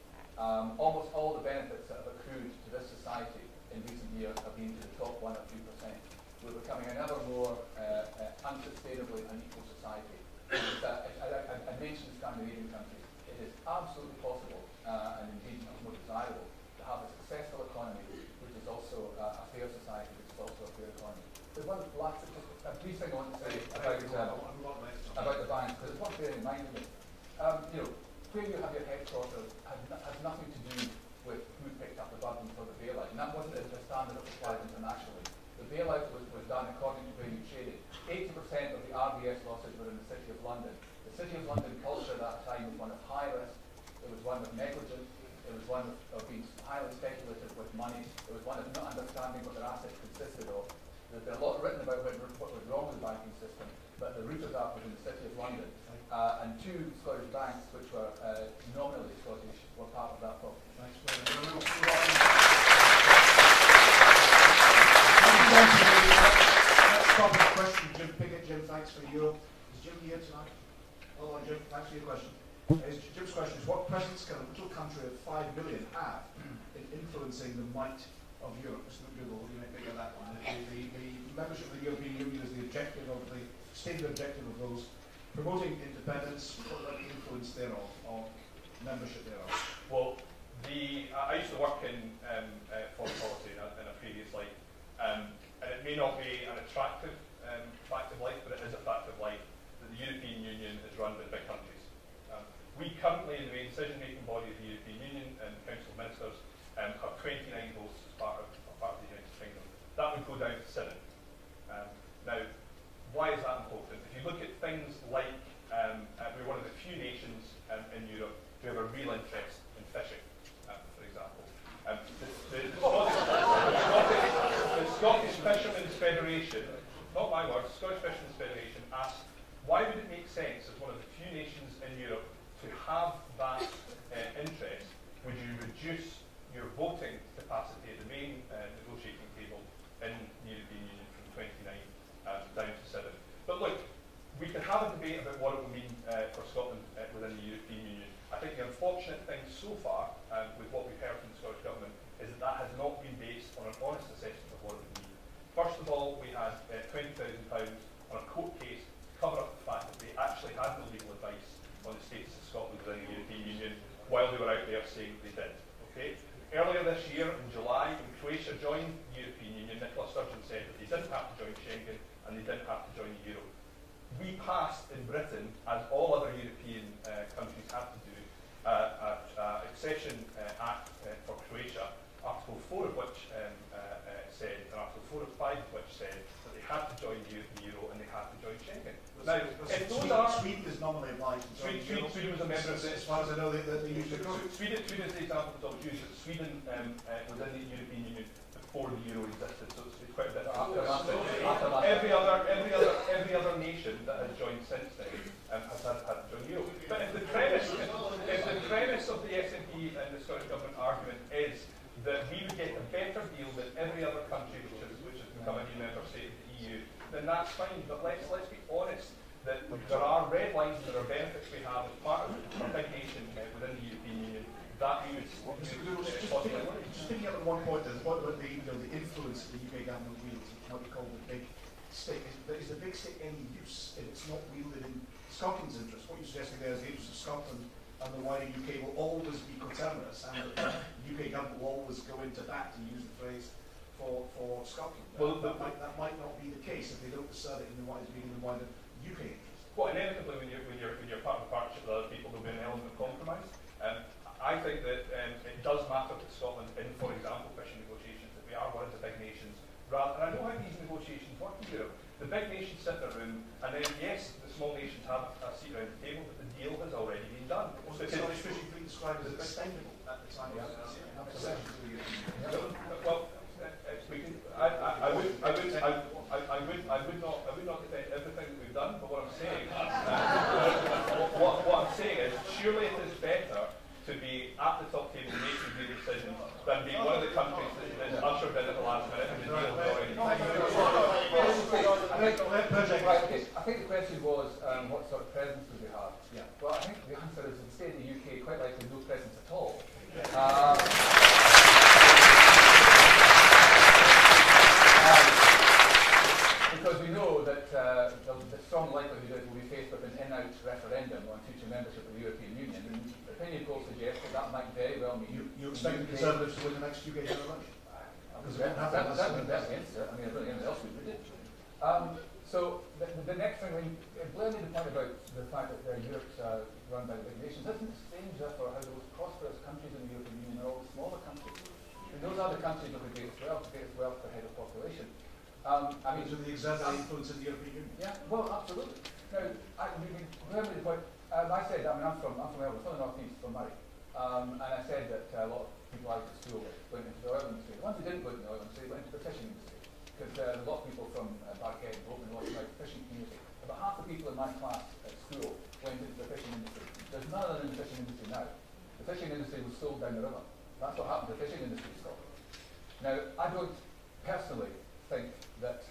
[SPEAKER 3] Almost all the benefits that have accrued to this society in recent years have been to the top 1 or 2%. We're becoming an ever more unsustainably unequal society. I mentioned Scandinavian countries. It is absolutely possible, and indeed much more desirable, to have a successful economy which is also There's one last, just a brief thing I want to say about the banks, because it's worth bearing in mind. You know, where you have your headquarters has nothing to do with who picked up the burden for the bailout, and that wasn't the standard that was applied internationally. The bailout was done according to where you traded. 80% of the RBS losses were in the City of London. The City of London culture at that time was one of high risk, it was one of negligence, it was one of being highly speculative with money, it was one of not understanding what their assets consisted of. There's been a lot written about what was wrong with the banking system, but the root of that was in the City of London. And two Scottish banks, which were nominally Scottish, were part of that problem.
[SPEAKER 1] Thanks very much. Next topic question, Jim Pickett. Jim, thanks for Europe. Is Jim here tonight? Hold on, Jim, thanks for your question. Jim's question is, what presence can a little country of 5 million have in influencing the might of Europe? Mr. McDougall, what do you make of that one? The membership of the European Union is the objective of the stated objective of those promoting independence. What about the influence thereof, or membership thereof?
[SPEAKER 2] Well, I used to work in foreign policy in a previous life, and it may not be an attractive fact of life, but it is a fact of life that the European Union is run by big countries. We currently, in the main decision-making body of the European Union and Council of Ministers, have 29 votes as part of the United Kingdom. That would go down to 7. Now, why is that important? If you look at things like, we're one of the few nations in Europe who have a real interest in fishing, for example. The Scottish Fishermen's Federation, not my words, Scottish Fishermen's Federation asked, why would it make sense as one of the few nations in Europe to have that interest? Would you reduce your voting capacity at the main negotiating table in the European Union from 29 down to 7? But look, we can have a debate about what it will mean for Scotland within the European Union. I think the unfortunate thing so far, with what we've heard from the Scottish Government, is that has not been based on an honest assessment of what it would mean. First of all, we had £20,000 on a court case to cover up the fact that they actually had no legal advice on the status of Scotland within the European Union while they were out there saying they did. Okay? Earlier this year, in July, when Croatia joined the European Union, Nicola Sturgeon said that they didn't have to join Schengen and they didn't have to join the Euro. We passed in Britain, as all other European countries have to do, accession act for Croatia, Article 4 of which said, and Article 4 of 5 of which said that they had to join the Euro and they had to join Schengen. Now, if those are
[SPEAKER 1] Sweden is nominally obliged to join the Euro.
[SPEAKER 2] Sweden was a member of this.
[SPEAKER 1] As far as I know, they used it.
[SPEAKER 2] Sweden is the example that's always used. Sweden was in the European Union before the Euro existed, so it's quite a bit every other nation that has joined since then has had to join the Euro. But if the premise of the SNP and the Scottish Government argument is that we would get a better deal than every other country which has become a new member state of the EU, then that's fine. But let's be honest that there are red lines and there are benefits we have as part of a big nation within the European Union that we would
[SPEAKER 1] just picking up at one point, what about the influence that the UK government wields, what we call the big stick? Is the big stick any use if it's not wielded in Scotland's interest? What you're suggesting there is the interest of Scotland and the wider UK will always be coterminous, and the UK government will always go into that, to use the phrase, for Scotland.
[SPEAKER 2] Well,
[SPEAKER 1] that might not be the case if they don't assert it in the wider UK interest.
[SPEAKER 2] Well, inevitably, when you're part of a partnership with other people, there'll be an element of compromise. I think that it does matter to Scotland in, for example, fishing negotiations, that we are one of the big nations. And I know how these negotiations work in Europe. The big nations sit in a room, and then, yes, the small nations have a seat around the table, but the deal has already been done.
[SPEAKER 1] Was the Scottish fishing fleet described as extendable at the time?
[SPEAKER 2] Well, I would not defend everything that we've done, but what I'm saying, what I'm saying is, surely it is better to be at the top table making the decisions than being one of the countries that is ushered in at the last minute and the deal is already.
[SPEAKER 3] I think the question was, what sort of presence do we have?
[SPEAKER 1] Yeah.
[SPEAKER 3] Well, I think the answer is, instead in the UK, quite likely no presence at all. Because we know that the strong likelihood is we'll be faced with an in-out referendum on future membership of the European Union. And opinion polls suggest that might very well mean...
[SPEAKER 1] You expect the Conservatives to win the next UK general election?
[SPEAKER 3] That would be best against it. I mean, I don't think anything else would, would it? So the next thing, when Blair made the point about the fact that Europe's run by the big nations, isn't it strange, therefore, how the most prosperous countries in the European Union are all the smaller countries? And those are the countries with the greatest wealth per head of population. I mean,
[SPEAKER 1] so the exerting influence in the European Union.
[SPEAKER 3] Yeah, well, absolutely. Now, Blair made the point. I said, I mean, I'm from Elwood, from the north east, from Murray, and I said that a lot of people I went to school with went into the oil industry. The ones who didn't go into the oil industry went into the fishing industry. Because a lot of people from Barkhead and Open North South fishing community. About half the people in my class at school went into the fishing industry. There's none of them in the fishing industry now. The fishing industry was sold down the river. That's what happened to the fishing industry in Scotland. Now, I don't personally think that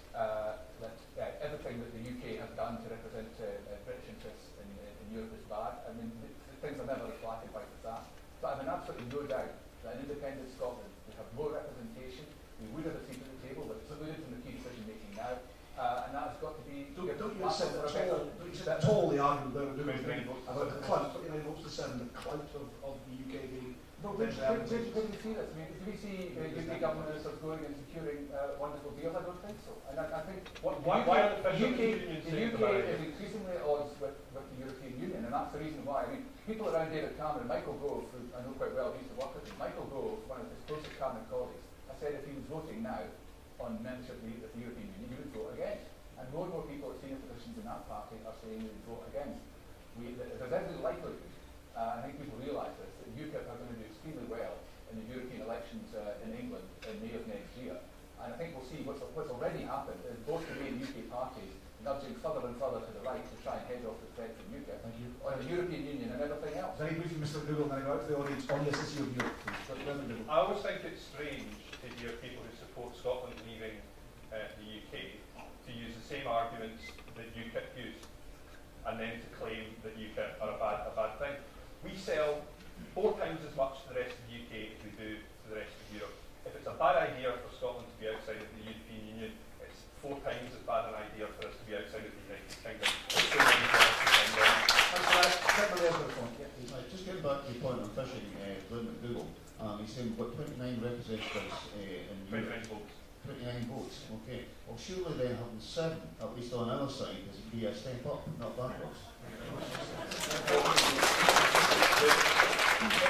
[SPEAKER 3] everything that the UK has done to represent British interests in Europe is bad. I mean, things are never as black and white as that. But I have absolutely no doubt that in independent Scotland we have more representation. We would have a seat at the table, but it's excluded from the key decision making now, and that has got to be.
[SPEAKER 1] Don't you accept at all the argument that we're doing about the clout, 29 votes to 7, the clout of the UK being.
[SPEAKER 3] But where do we see this? I mean, do we see UK government ministers going and securing wonderful deals? I don't think so. And I think
[SPEAKER 2] why are the
[SPEAKER 3] UK is increasingly at odds with the European Union, and that's the reason why. I mean, people around David Cameron, Michael Gove, who I know quite well, he used to work with him. Michael Gove, one of his closest Cameron colleagues, said if he was voting now on membership of the European Union, he would vote against. And more people at senior positions in that party are saying they would vote against. There's every likelihood, I think people realise this, that UKIP are going to do extremely well in the European elections in England in May of next year. And I think we'll see what's already happened is both the main UK parties nudging further and further to the right to try and head off the threat from UKIP on the European Union and everything else.
[SPEAKER 1] Very briefly, Mr. McDougall, then I go out to the audience on this issue of Europe, please.
[SPEAKER 2] I always think it's strange to hear people who support Scotland leaving the UK to use the same arguments that UKIP used and then to claim that UKIP are a bad thing. We sell 4 times as much to the rest of the UK as we do to the rest of Europe. If it's a bad idea for Scotland to be outside of the European Union, it's 4 times as bad an idea for us to be outside of the United Kingdom. There's so many jobs to find out.
[SPEAKER 8] Just getting back to the point on fishing, Blair McDougall. He's saying we've got 29 representatives in
[SPEAKER 2] 29 votes.
[SPEAKER 8] 29 votes, okay. Well, surely then having 7, at least on our side, is be a step up, not backwards.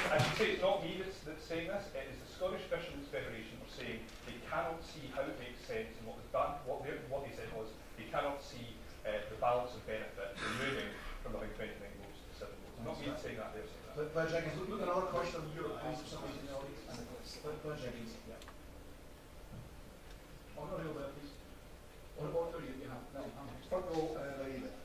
[SPEAKER 2] As you say, it's not me that's saying this, it is the Scottish Fishermen's Federation are saying they cannot see how it makes sense, and what was done, what they said was they cannot see the balance of benefit in moving from having 29 votes to 7 votes. Not me saying that, they're saying that.
[SPEAKER 1] Blair Jenkins, look at another question on Europe, please, for somebody in the audience. Blair Jenkins, yeah. Oh, no, Blair, please. What do you have? No, front row, lady there.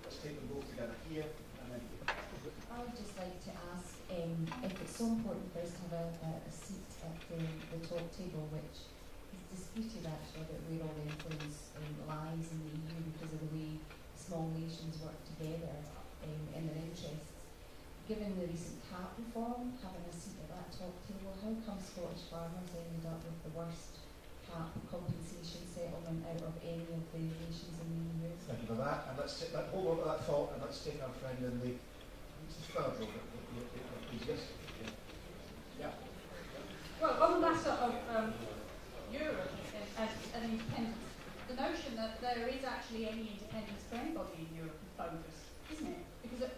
[SPEAKER 1] Let's take them both together here and then here.
[SPEAKER 9] I would just like to ask if it's so important for us to have a seat at the top table, which is disputed actually, that where all the influence lies in the EU because of the way small nations work together in their interests. Given the recent CAP reform, having a seat at that top table, how come Scottish farmers ended up with the worst CAP compensation settlement out of any of the nations in the EU?
[SPEAKER 1] Thank you for that. And let's take that, hold on to that thought, and let's take our friend in the third row. Yes. Yeah.
[SPEAKER 4] Well, on the matter of Europe and independence, the notion that there is actually any independence for anybody in Europe is bogus, isn't it? Because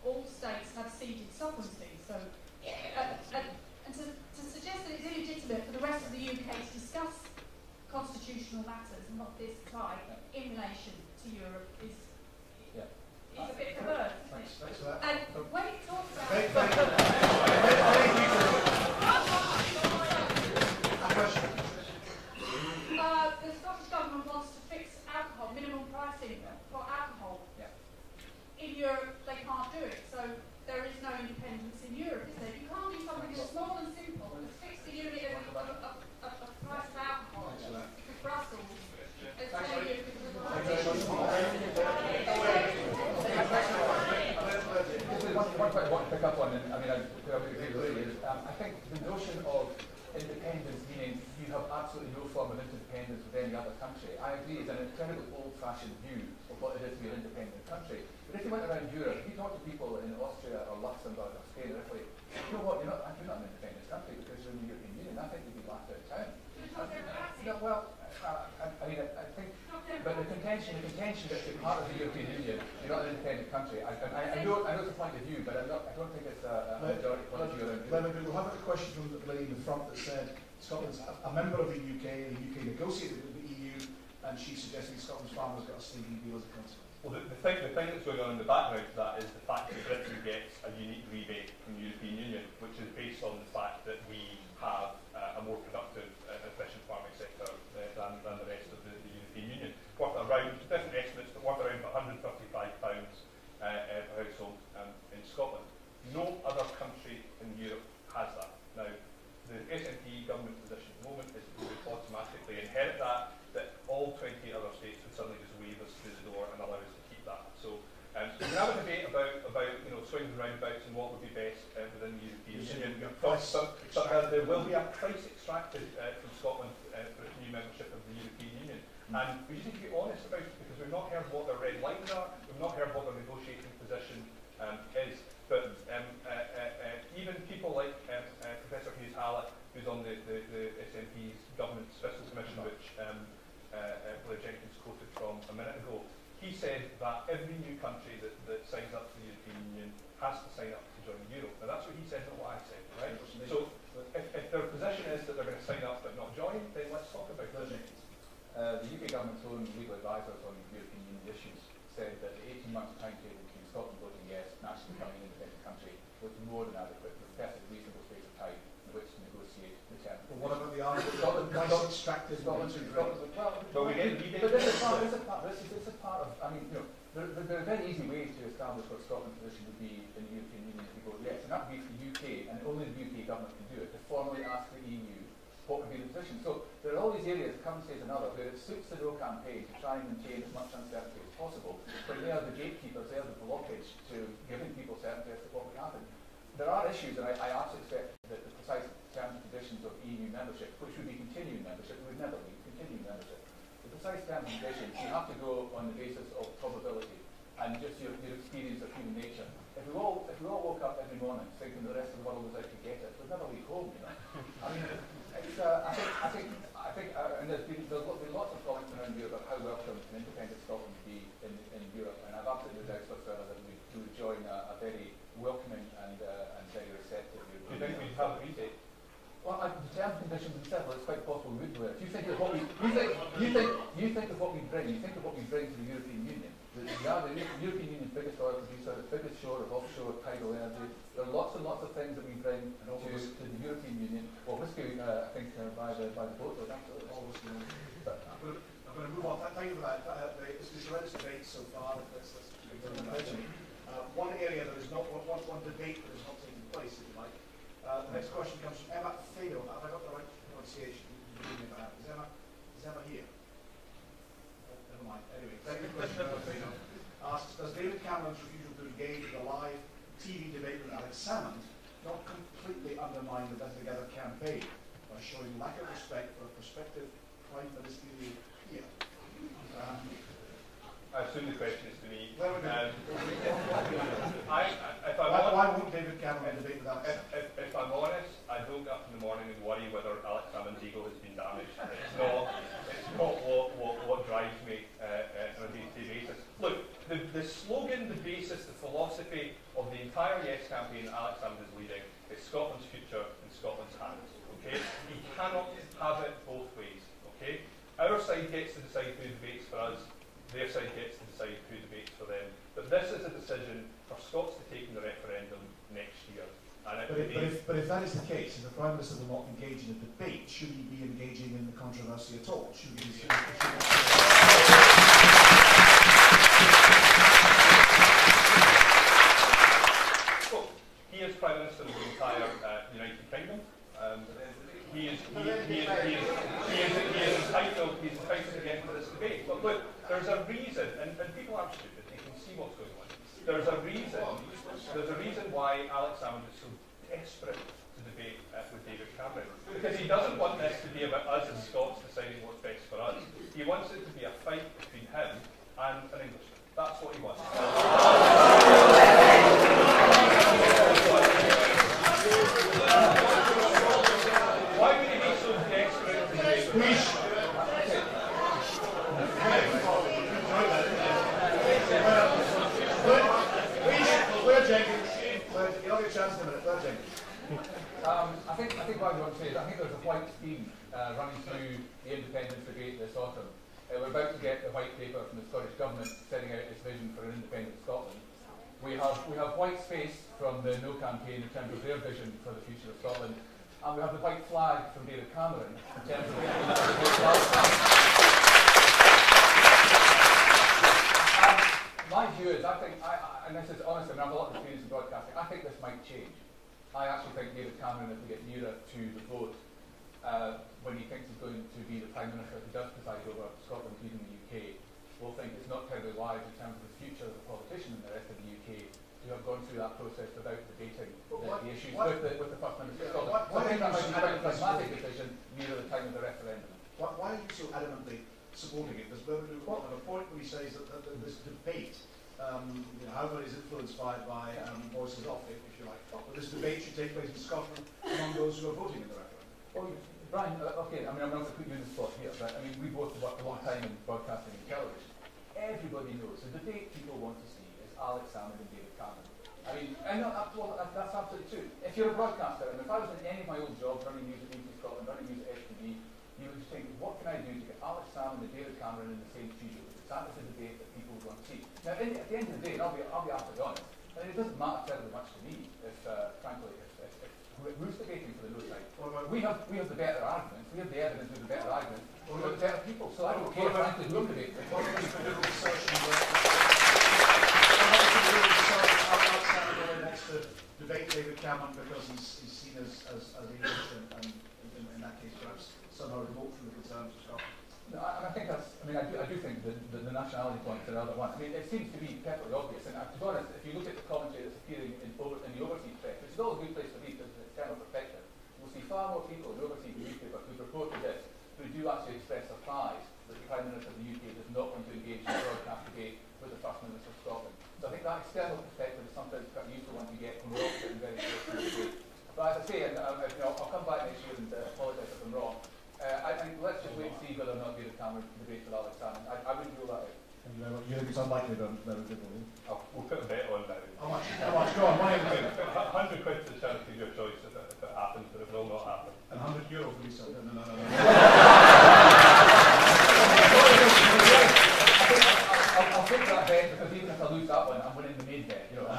[SPEAKER 4] all states have ceded sovereignty. So, and to suggest that it's illegitimate for the rest of the UK to discuss constitutional matters and not this type in relation to Europe is a bit perverse, isn't it?
[SPEAKER 1] Thanks for that.
[SPEAKER 4] And when it talks about... the Scottish Government wants to fix alcohol, minimum pricing for alcohol. In Europe, they can't do it, so there is no independence in Europe, is there? You can't do something as small and simple as fix the unit of price of alcohol for Brussels. It's telling you
[SPEAKER 3] One point I want to pick up on, and I mean, I would agree with you, is I think the notion of independence meaning you have absolutely no form of interdependence with any other country, I agree, is an incredibly old-fashioned view of what it is to be an independent country. But if you went around Europe, if you talk to people in Austria or Luxembourg or Spain or Italy, you know what, you're not an independent country because you're in the European Union. I think you'd be laughed out of town. No, well,
[SPEAKER 9] contention.
[SPEAKER 3] The contention that you're part of the European Union, you're not an independent country. I know it's a point of view, but I don't think it's a majority point of view around here.
[SPEAKER 1] Blair, we'll have a question from the lady in the front that said Scotland's a member of the UK, and the UK negotiated with the EU, and she's suggesting Scotland's farmers got a sleeping deal as a consequence.
[SPEAKER 2] Well, the thing that's going on in the background to that is the fact that Britain gets a unique rebate from the European Union, which is based on the fact that we have a more productive efficient farming sector than the rest of the European Union. Worth around, different estimates, but worth around £135 per household in Scotland. No other country in Europe has that. Now, the SNP government position at the moment is that we would automatically inherit that all 20 other states would suddenly just wave us through the door and allow us to keep that. So we can have a debate about swings and roundabouts and what would be best within the European Union. There will be a price extracted from Scotland for its new membership of the European Union. And we just need to be honest about it, because we've not heard what their red lines are, we've not heard what their negotiating position is. But even people like Professor Hughes Hallett, who's on the SNP's Government's Fiscal Commission, which Blair Jenkins quoted from a minute ago, he said that every new country that signs up to the European Union has to sign up to join the euro. Now that's what he said, not what I said, right? So if their position is that they're going to sign up but not join, then let's talk about Blair Jenkins.
[SPEAKER 3] The UK government's own legal advisors on European Union issues said that the 18-month timetable between Scotland voting yes and actually becoming an independent country was more than adequate, with a perfect reasonable space of time in which to negotiate the term.
[SPEAKER 1] Well, what about the argument Scotland price extracted?
[SPEAKER 3] But this is part of, I mean, there are very easy ways to establish what Scotland's position would be in the European Union if we vote yes, and that would be for the UK, and only the UK government can do it, to formally ask the EU what would be the position. So there are all these areas, currencies and other, where it suits the no campaign to try and maintain as much uncertainty as possible, but they are the gatekeepers, they are the blockage to giving people certainty as to what would happen. There are issues, and I absolutely expect that the precise terms and conditions of EU membership, which would be continuing membership, would never be continuing membership. The precise terms and conditions, you have to go on the basis of probability and just your experience of human nature. If we all woke up every morning thinking the rest of the world was out to get us, we'd never leave home, you know. I mean, it's, I think, and there's been lots of comments around here about how welcome an independent Scotland would be in Europe, and I've absolutely no doubt whatsoever that we would join a very welcoming and very receptive European.
[SPEAKER 2] Do you think we'd have a rebate?
[SPEAKER 3] Well, the terms and conditions themselves, it's quite possible we would do it. You think of what we bring. You think of what we bring to the European Union. The European Union's biggest oil producer, the biggest shore of offshore tidal energy. There are lots and lots of things that we bring to the European Union. Well, whiskey, I think, by the boat, absolutely.
[SPEAKER 1] I'm going to move on. Thank you for that. It's a tremendous debate so far. One area that is not one debate that is not taking place, if you like. The next question comes from Emma Fado. Have I got the right pronunciation? Is Emma here? Never mind. Anyway, second question Emma Fado asks, does David Cameron's refusal to engage in a live TV debate with Alex Salmond not completely undermine the Better Together campaign by showing lack of respect for a prospective Prime Ministerial peer?
[SPEAKER 2] I assume the question is to me.
[SPEAKER 1] Why won't David Cameron debate with Alex?
[SPEAKER 2] If I'm honest, I don't get up in the morning and worry whether Alex Salmond's ego has been damaged. It's not what drives me on a day-to-day basis. Look, the slogan, the basis, the philosophy of the entire Yes campaign that Alex Salmond is leading is Scotland's future in Scotland's hands. Okay, he cannot have it both ways. Okay, our side gets to decide who debates for us. Their side gets to decide who debates for them. But this is a decision for Scots to take in the referendum next year.
[SPEAKER 1] But if that is the case, if the Prime Minister will not engage in a debate, should he be engaging in the controversy at all? Should he be
[SPEAKER 2] Well, he is Prime Minister of the entire United Kingdom. He is entitled to get into this debate. But look, there's a reason, and people aren't stupid, they can see what's going on. There's a reason why Alex Salmond is so desperate to debate with David Cameron. Because he doesn't want this to be about us as Scots deciding what's best for us. He wants it to be a fight between him and an Englishman. That's what he wants. Why would he be so desperate to debate with us?
[SPEAKER 3] running through the independence debate this autumn. We're about to get the white paper from the Scottish Government setting out its vision for an independent Scotland. We have white space from the No campaign in terms of their vision for the future of Scotland, and we have the white flag from David Cameron in terms of the my view is, I think, and this is honest, I mean, I have a lot of experience in broadcasting, I think this might change. I actually think David Cameron, as we get nearer to the vote, when he thinks he's going to be the Prime Minister who does preside over Scotland, including the UK, will think it's not terribly wise in terms of the future of the politician in the rest of the UK to have gone through that process without debating the issues with the First Minister of Scotland. So I think that might be quite a pragmatic decision near the time of the referendum.
[SPEAKER 1] Why are you so adamantly supporting it? There's Blair on a point where he says that this debate, however it is influenced by voices off, if you like, but this debate should take place in Scotland among those who are voting in the referendum.
[SPEAKER 3] Well, Brian, okay, I mean, I'm not going to put you in the spot here, but I mean, we both worked a long time in broadcasting and television. Everybody knows the debate people want to see is Alex Salmond and David Cameron. I mean, that's absolutely true. If you're a broadcaster, and if I was in any of my old jobs, running news at BBC Scotland, running news at STV, you would just think, what can I do to get Alex Salmond and David Cameron in the same studio? Because that is the debate that people would want to see. Now, at the end of the day, and I'll be absolutely honest, I mean, it doesn't matter terribly much to me if, frankly, who's debating for the no side. We have the better arguments, we have the evidence, we have the better arguments, we have the better people, so I don't care, frankly, who debates.
[SPEAKER 1] Wants to debate David Cameron because he's seen as English and in that case perhaps somehow remote from the concerns of Scotland.
[SPEAKER 3] No, I think that's, I mean, I do think the nationality point is another one. I mean, it seems to be perfectly obvious, and to be honest, if you look at the commentary that's appearing in the overseas press, which is always a good place to read because it's external perspective, you'll see far more people in the overseas newspaper who've reported this, who do actually express surprise that the Prime Minister of the UK does not want to engage in a broadcast debate with the First Minister of Scotland. So I think that external perspective is sometimes quite useful one to get when we're all sitting very close to the debate. But as I say, and I'll come back next year and apologise if I'm wrong. I think let's just wait and see whether or not David Cameron debates with Alex Salmond. I wouldn't rule that out.
[SPEAKER 1] Thank you very much. You think it's unlikely that it will?
[SPEAKER 2] We'll put a bet on that.
[SPEAKER 1] How much? Go on, what do you think?
[SPEAKER 2] £100 to the charity of your choice if it happens, but it will not happen.
[SPEAKER 1] And €100 for Lisa? No.
[SPEAKER 3] I'll take that bet because even if I lose that one, I'm winning the main bet. You know.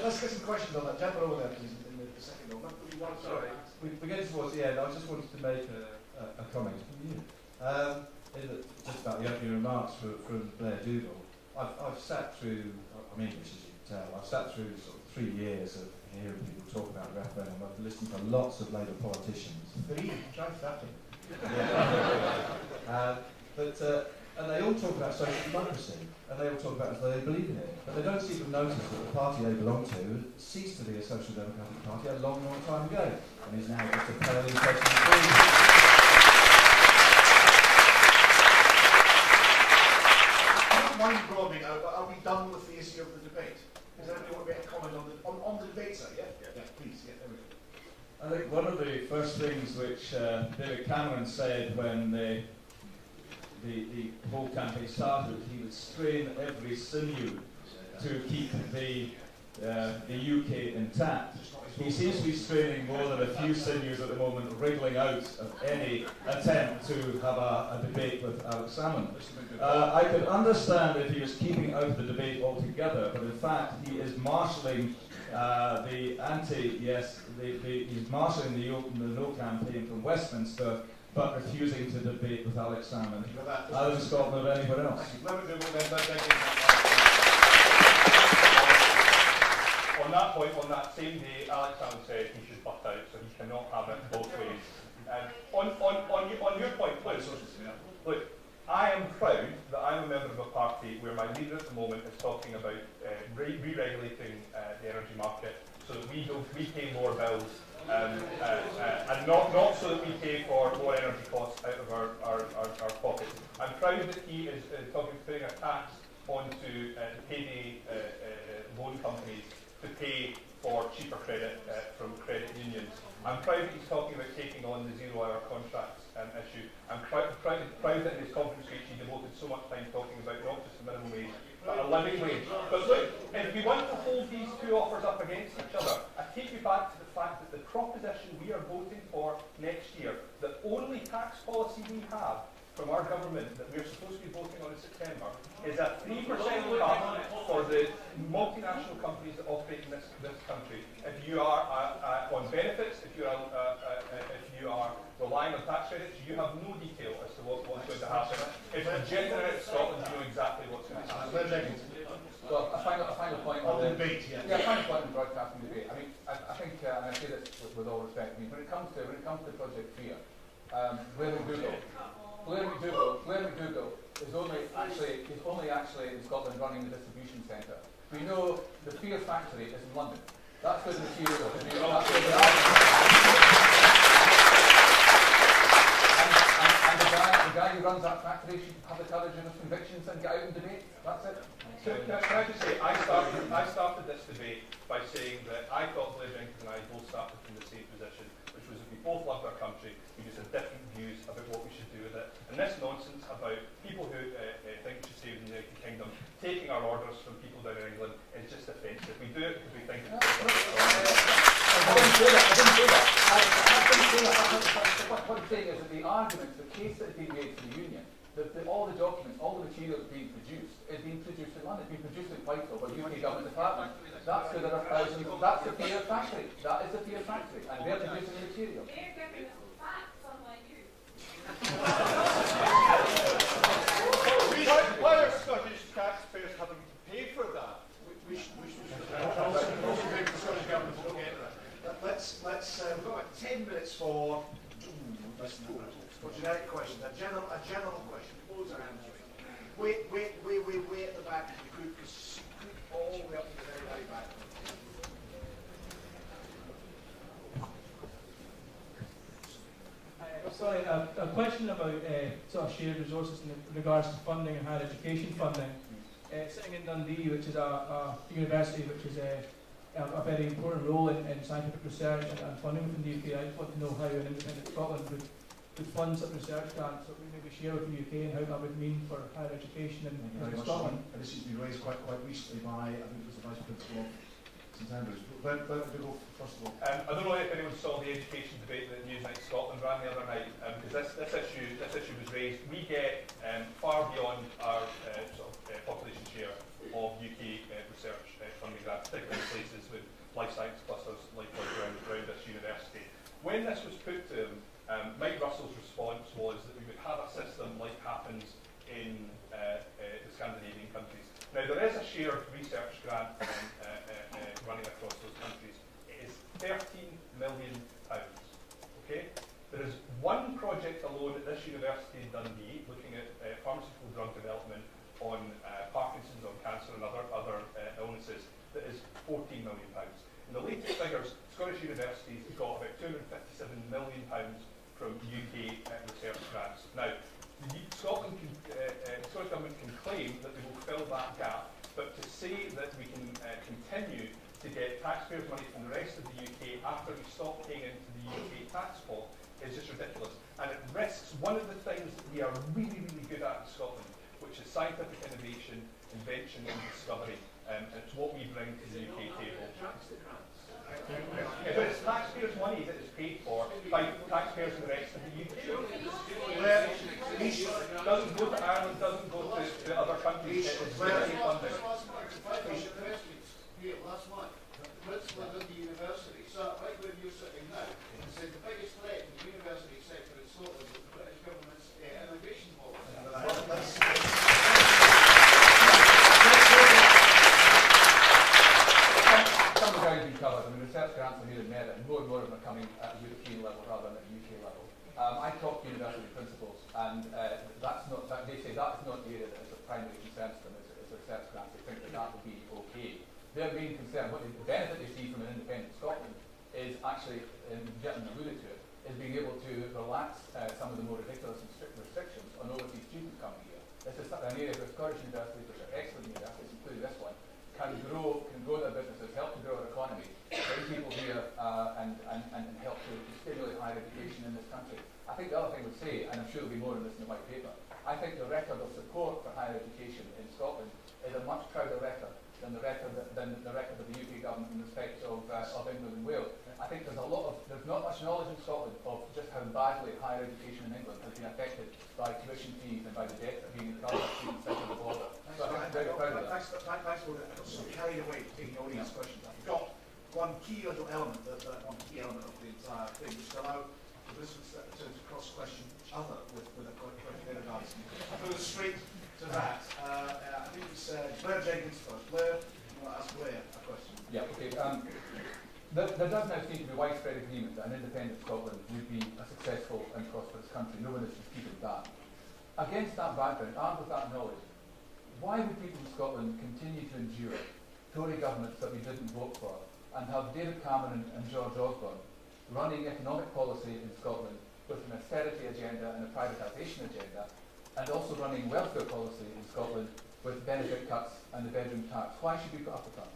[SPEAKER 1] Let's get some questions on that. Gentleman over there, please, in the second row.
[SPEAKER 10] Sorry, we're getting towards the end. I just wanted to make a comment from you. Just about the opening remarks from Blair Dougal. I've sat through, I'm English as you can tell, I've sat through sort of 3 years of hearing people talk about the referendum. I've listened to lots of Labour politicians.
[SPEAKER 1] 3? Try 30.
[SPEAKER 10] And they all talk about social democracy, and they all talk about it as though they believe in it. But they don't seem to notice that the party they belong to ceased to be a social democratic party a long, long time ago, and is now just a pale impression of freedom.
[SPEAKER 1] Mind broadening out, but are we done with the issue of the debate? Does anybody want to make a comment on the debate, sir? Yeah, please. Yeah, there we go.
[SPEAKER 7] I think one of the first things which David Cameron said when the whole campaign started, he would strain every sinew to keep the UK intact. He seems to be straining more than a few sinews at the moment, wriggling out of any attempt to have a debate with Alex Salmond. I could understand if he was keeping out of the debate altogether, but in fact he is marshalling he's marshalling the No campaign from Westminster, but refusing to debate with Alex Salmond, either in Scotland or anywhere else.
[SPEAKER 2] On that point, on that same day, Alex Salmond said he should butt out, so he cannot have it both ways. On your point, look, I am proud that I'm a member of a party where my leader at the moment is talking about re-regulating the energy market so that we pay more bills and not so that we pay for more energy costs out of our pockets. I'm proud that he is putting a tax onto payday loan companies to pay for cheaper credit from credit unions. I'm proud that he's talking about taking on the zero-hour contracts issue. I'm proud that in his conference speech he devoted so much time talking about not just the minimum wage, but a living wage. But look, if we want to hold these two offers up against each other, I take you back to the fact that the proposition we are voting for next year the only tax policy we have from our government that we're supposed to be voting on in September is a 3% cut for the multinational companies that operate in this country. If you are on benefits, if you are relying on tax credits, you have no detail as to what's going to happen. If you're generating out of Scotland, you know exactly what's going to happen.
[SPEAKER 3] Well, a final point
[SPEAKER 1] on the debate.
[SPEAKER 3] Yeah, a final point on the broadcasting debate. I mean, I think, and I say this with all respect. I mean, when it comes to Project Fear, Blair McDougall is only actually in Scotland running the distribution centre. We know the Fear factory is in London. That's good material. And the guy who runs that factory should have the courage and his convictions and get out and debate. That's it.
[SPEAKER 2] Can I just say, I started this debate by saying that I thought Blair, Jenkins and I both started from the same position, which was that we both loved our country, we just had different views about what we should do with it. And this nonsense about people who think we should stay in the United Kingdom taking our orders from people down in England is just offensive. We do it because we think it's
[SPEAKER 3] I didn't say that. What I'm saying is that the arguments, the case that is being made to the Union, all the documents, all the material that's being produced is being produced in London. It's being produced in Whitehall by UK government department. That's where there are thousands. That's the Fear factory. That is the Fear factory, and they're producing the material.
[SPEAKER 4] They're giving us facts, unlike you.
[SPEAKER 11] Why are Scottish taxpayers having to pay for that?
[SPEAKER 1] Let's we've got about 10 minutes for generic questions. A general question. Close our hands. Wait at the back if you could, because all the way up to the very, very back.
[SPEAKER 6] Sorry, a question about sort of shared resources in regards to funding and higher education funding. Sitting in Dundee, which is a university which is a very important role in scientific research and funding within the UK, I just want to know how an independent Scotland would fund such research grants that we maybe share with the UK and how that would mean for higher education in Scotland.
[SPEAKER 1] And this has been raised quite recently by, I think it was the Vice Principal of St Andrews. Blair, go first of all.
[SPEAKER 2] I don't know if anyone saw the education debate that Newsnight Scotland ran the other night, because this issue was raised. We get far beyond our population share of UK research funding grants, particularly in places with life science clusters like around this university. When this was put to him, Mike Russell's response was that we would have a system like happens in the Scandinavian countries. Now, there is a shared research grant running across those countries. It is £13 million. Okay? There is one project alone at this university in Dundee looking at pharmaceutical drug development on Parkinson's, on cancer and other illnesses that is £14 million. In the latest figures, Scottish universities got about £257 million from UK research grants. Now, the Scottish government can claim that they will fill that gap, but to say that we can continue to get taxpayers' money from the rest of the UK after we stop paying into the UK tax pot is just ridiculous. And it risks one of the things that we are really, really good at in Scotland, which is scientific innovation, invention and discovery. And it's what we bring to the UK table. But it's taxpayers' money that is paid for by taxpayers in the rest of the UK. Doesn't go to Ireland, doesn't go to other countries. It is UK funding.
[SPEAKER 8] Last month, the principal of the university sat right where you're sitting now and said the biggest threat in the university sector in Scotland was the British government's immigration policy.
[SPEAKER 3] Some of the guys we covered, I mean, research grants are needed merit, and more of them are coming at a European level rather than at a UK level. I talk to university principals, and they say that's not the area that is of primary concern to them, is research grants. They think that would be okay. Their main concern, the benefit they see from an independent Scotland is actually, and the gentleman alluded to it, is being able to relax some of the more ridiculous and strict restrictions on overseas students coming here. This is an area where Scottish universities, which are excellent universities, including this one, can grow their businesses, help to grow our economy, bring people here and help to stimulate higher education in this country. I think the other thing I would say, and I'm sure there'll be more on this in the white paper, I think the record of support for higher education in Scotland is a much prouder record than the record of the UK government in respect of England and Wales. I think there's not much knowledge in Scotland of just how badly higher education in England has been affected by tuition fees and by the debt that are being incurred by students south of the border. So I think I'm very proud of that.
[SPEAKER 1] Thanks for that. I got so carried away ignoring these questions. I've got one key little element, one key element of the entire thing, which allow the participants to cross-question each other with a quite answer. I'll go straight to that. I think we said Blair Jenkins first. Blair, you want to ask Blair a question?
[SPEAKER 3] Yeah, okay. There does now seem to be widespread agreement that an independent Scotland would be a successful and prosperous country. No one has disputed that. Against that background, armed with that knowledge, why would people in Scotland continue to endure Tory governments that we didn't vote for and have David Cameron and George Osborne running economic policy in Scotland with an austerity agenda and a privatisation agenda, and also running welfare policy in Scotland with benefit cuts and the bedroom tax? Why should we put up with that?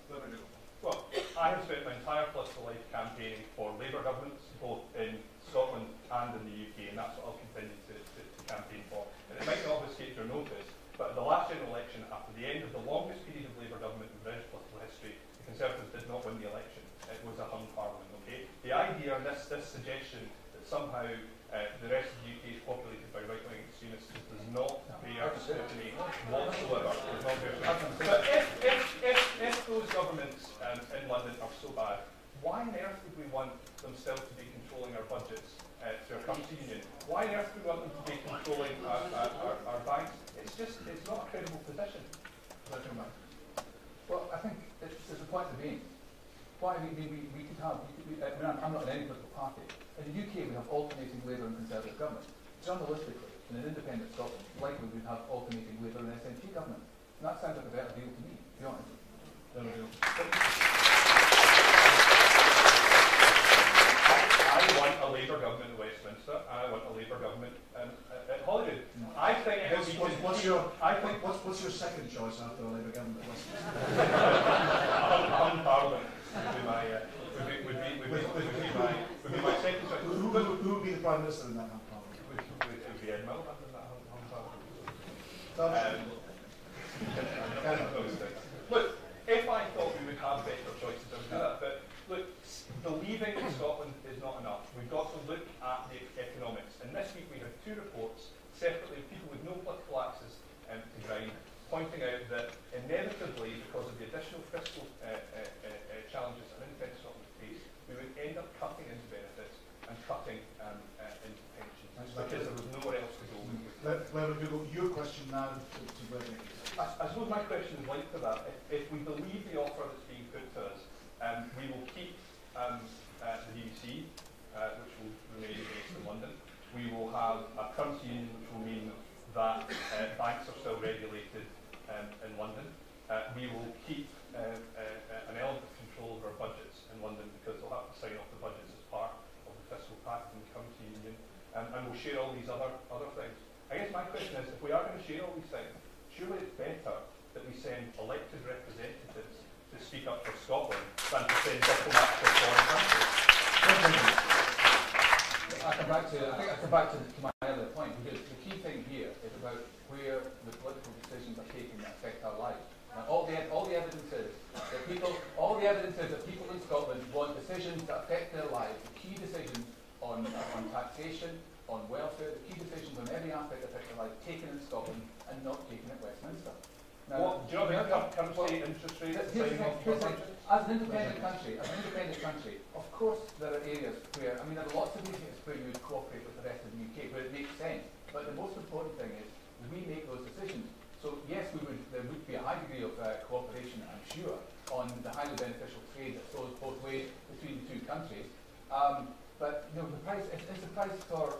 [SPEAKER 2] Well, I have spent my entire political life campaigning for Labour governments, both in Scotland and in the UK, and that's what I'll continue to campaign for. And it might not have escaped your notice, but at the last general election, after the end of the longest period of Labour government in British political history, the Conservatives did not win the election. It was a hung parliament, okay? The idea, this suggestion that somehow the rest of the UK is populated by right-wing extremists does not bear scrutiny whatsoever. But if those governments in London are so bad, why on earth would we want them still to be controlling our budgets through our currency union? Why on earth would we want them to be controlling our banks? It's not a credible position.
[SPEAKER 3] Well, I think there's a point to be made. Why we could have, I'm not in any political party. In the UK, we have alternating Labour and Conservative government. Journalistically, in an independent Scotland, likely we'd have alternating Labour and SNP government. And that sounds like a better deal to me, to be honest.
[SPEAKER 2] I want a Labour government in Westminster, and I want a Labour government at Holyrood. I think
[SPEAKER 1] what's your second choice after a Labour government at Westminster?
[SPEAKER 2] Hung Parliament would be my second choice.
[SPEAKER 1] Who would be the Prime Minister in that hung Parliament?
[SPEAKER 2] It would be Ed Miliband in that hung Parliament. Look, if I thought we would have better choices, I would do that. But look, believing in Scotland is not enough. We've got to look at the economics. And this week we had two reports separately of people with no political access to grind, pointing out that inevitably, because of the additional fiscal challenges that independent Scotland face, we would end up cutting into benefits and cutting into pensions because there was nowhere else to go.
[SPEAKER 1] Blair McDougall, your question now to Blair Jenkins.
[SPEAKER 2] I suppose my question is linked to that. If we believe the offer that's being put to us, we will keep the BBC, which will remain based in London. We will have a currency union, which will mean that banks are still regulated in London. We will keep an element of control of our budgets in London because they'll have to sign off the budgets as part of the fiscal pact and the currency union. And we'll share all these other things. I guess my question is, if we are going to share all these things, surely it's better that we send elected representatives to speak up for Scotland than to send diplomats for foreign countries.
[SPEAKER 3] I come back to my earlier point, because the key thing here is about where the political decisions are taken that affect our lives. Now, all the evidence is that people in Scotland want decisions that affect their lives, the key decisions on taxation, on welfare, the key decisions on every aspect that affects their life taken in Scotland and not taken at Westminster. Now,
[SPEAKER 2] do you know about currency interest rates?
[SPEAKER 3] As an independent country, of course there are areas where, there are lots of areas where you would cooperate with the rest of the UK, where it makes sense. But the most important thing is we make those decisions. So yes, there would be a high degree of cooperation, I'm sure, on the highly beneficial trade that flows both ways between the two countries. But the price for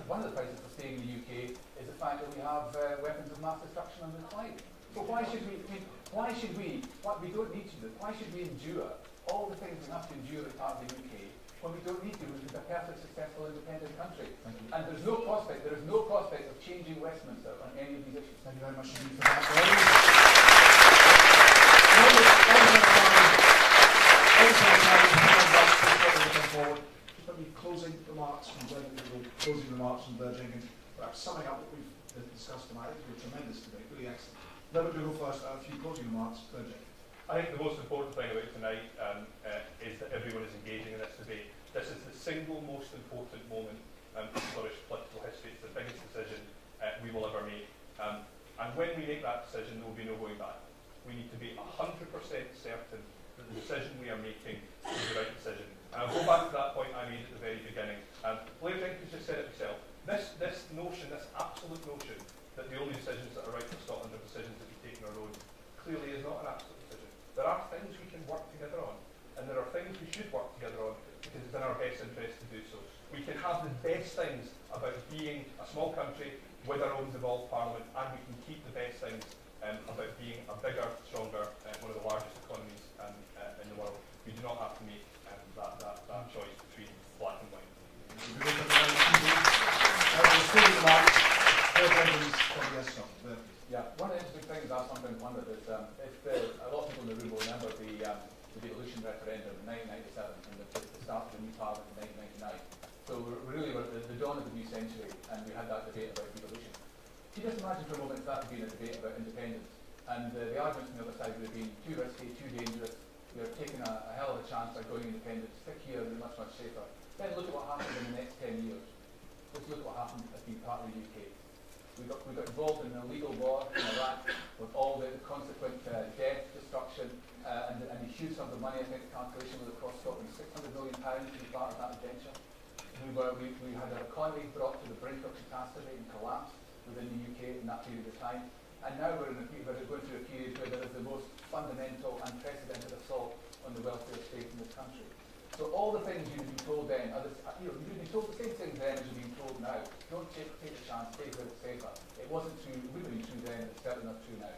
[SPEAKER 3] one of the prices for staying in the UK is the fact that we have weapons of mass destruction on the decline. So why should we don't need to do, why should we endure all the things we have to endure as part of the UK when we don't need to, which is a perfect successful independent country? And there is no prospect of changing Westminster on any of these issues.
[SPEAKER 1] Thank you very much indeed for that. Just let me closing remarks from Blair Jenkins. Perhaps summing up what we've discussed tonight. It's been a tremendous debate, really excellent. Blair McDougall first, a few closing remarks. Blair Jenkins.
[SPEAKER 2] I think the most important thing about tonight is that everyone is engaging in this debate. This is the single most important moment in Scottish political history. It's the biggest decision we will ever make. And when we make that decision, there will be no going back. We need to be 100% certain that the decision we are making is the right decision. And I'll go back to that point I made at the very beginning. Blair Jenkins just said it himself. This notion, this absolute notion, that the only decisions that are right for Scotland are decisions that we take on our own, clearly is not an absolute decision. There are things we can work together on, and there are things we should work together on, because it's in our best interest to do so. We can have the best things about being a small country with our own devolved parliament, and we can keep the best things about being a bigger, stronger, one of the largest economies in the world. We do not have to make that choice between black and white.
[SPEAKER 3] Yeah, one of the interesting things I've sometimes wondered is a lot of people in the room will remember the devolution referendum in 1997 and the start of the new parliament in 1999. So we're at the dawn of the new century, and we had that debate about devolution. Can you just imagine for a moment that had been a debate about independence, and the arguments on the other side would have been too risky, too dangerous, we are taking a hell of a chance by going independent, stick here, we're much, much safer. Then look at what happened in the next 10 years. Let's look at what happened as being part of the UK. We got involved in an illegal war in Iraq with all the consequent death, destruction, and the huge sums of money. I think the calculation was across Scotland, £600 million to be part of that adventure. We had our economy brought to the brink of catastrophe and collapse within the UK in that period of time. And now we're going through a period where there is the most fundamental, unprecedented assault on the welfare state in this country. So all the things you've been told then, you've been told the same things then as you're being told now. Don't take a chance, take where it's safer. It wasn't true, it wouldn't have been true then, it's certainly not true now.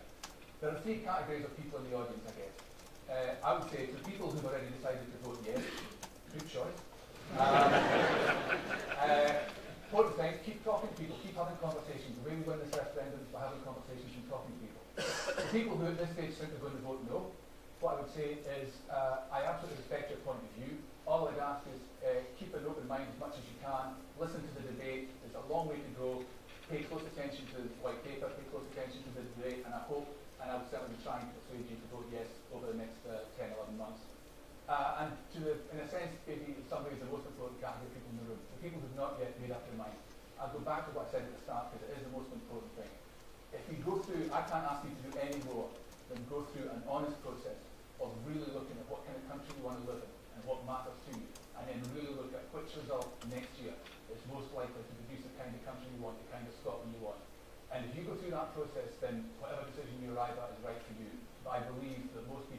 [SPEAKER 3] There are three categories of people in the audience, I guess. I would say to people who've already decided to vote yes, good choice. Important thing, keep talking to people, keep having conversations. The way we win this referendum is by having conversations and talking to people. For people who at this stage think they're going to vote no, what I would say is I absolutely respect your point of view. All I'd ask is keep an open mind as much as you can, listen to the debate, there's a long way to go, pay close attention to the white paper, pay close attention to the debate, and I hope, and I will certainly be trying to persuade you to vote yes over the next 10, 11 months. And in a sense, maybe in some ways the most important category of people in the room, the people who have not yet made up their mind. I'll go back to what I said at the start, because it is the most important thing. If we go through, I can't ask you to do any more than go through an honest process of really looking at what kind of country you want to live in and what matters to you, and then really look at which result next year is most likely to produce the kind of country you want, the kind of Scotland you want. And if you go through that process, then whatever decision you arrive at is right for you. But I believe that most people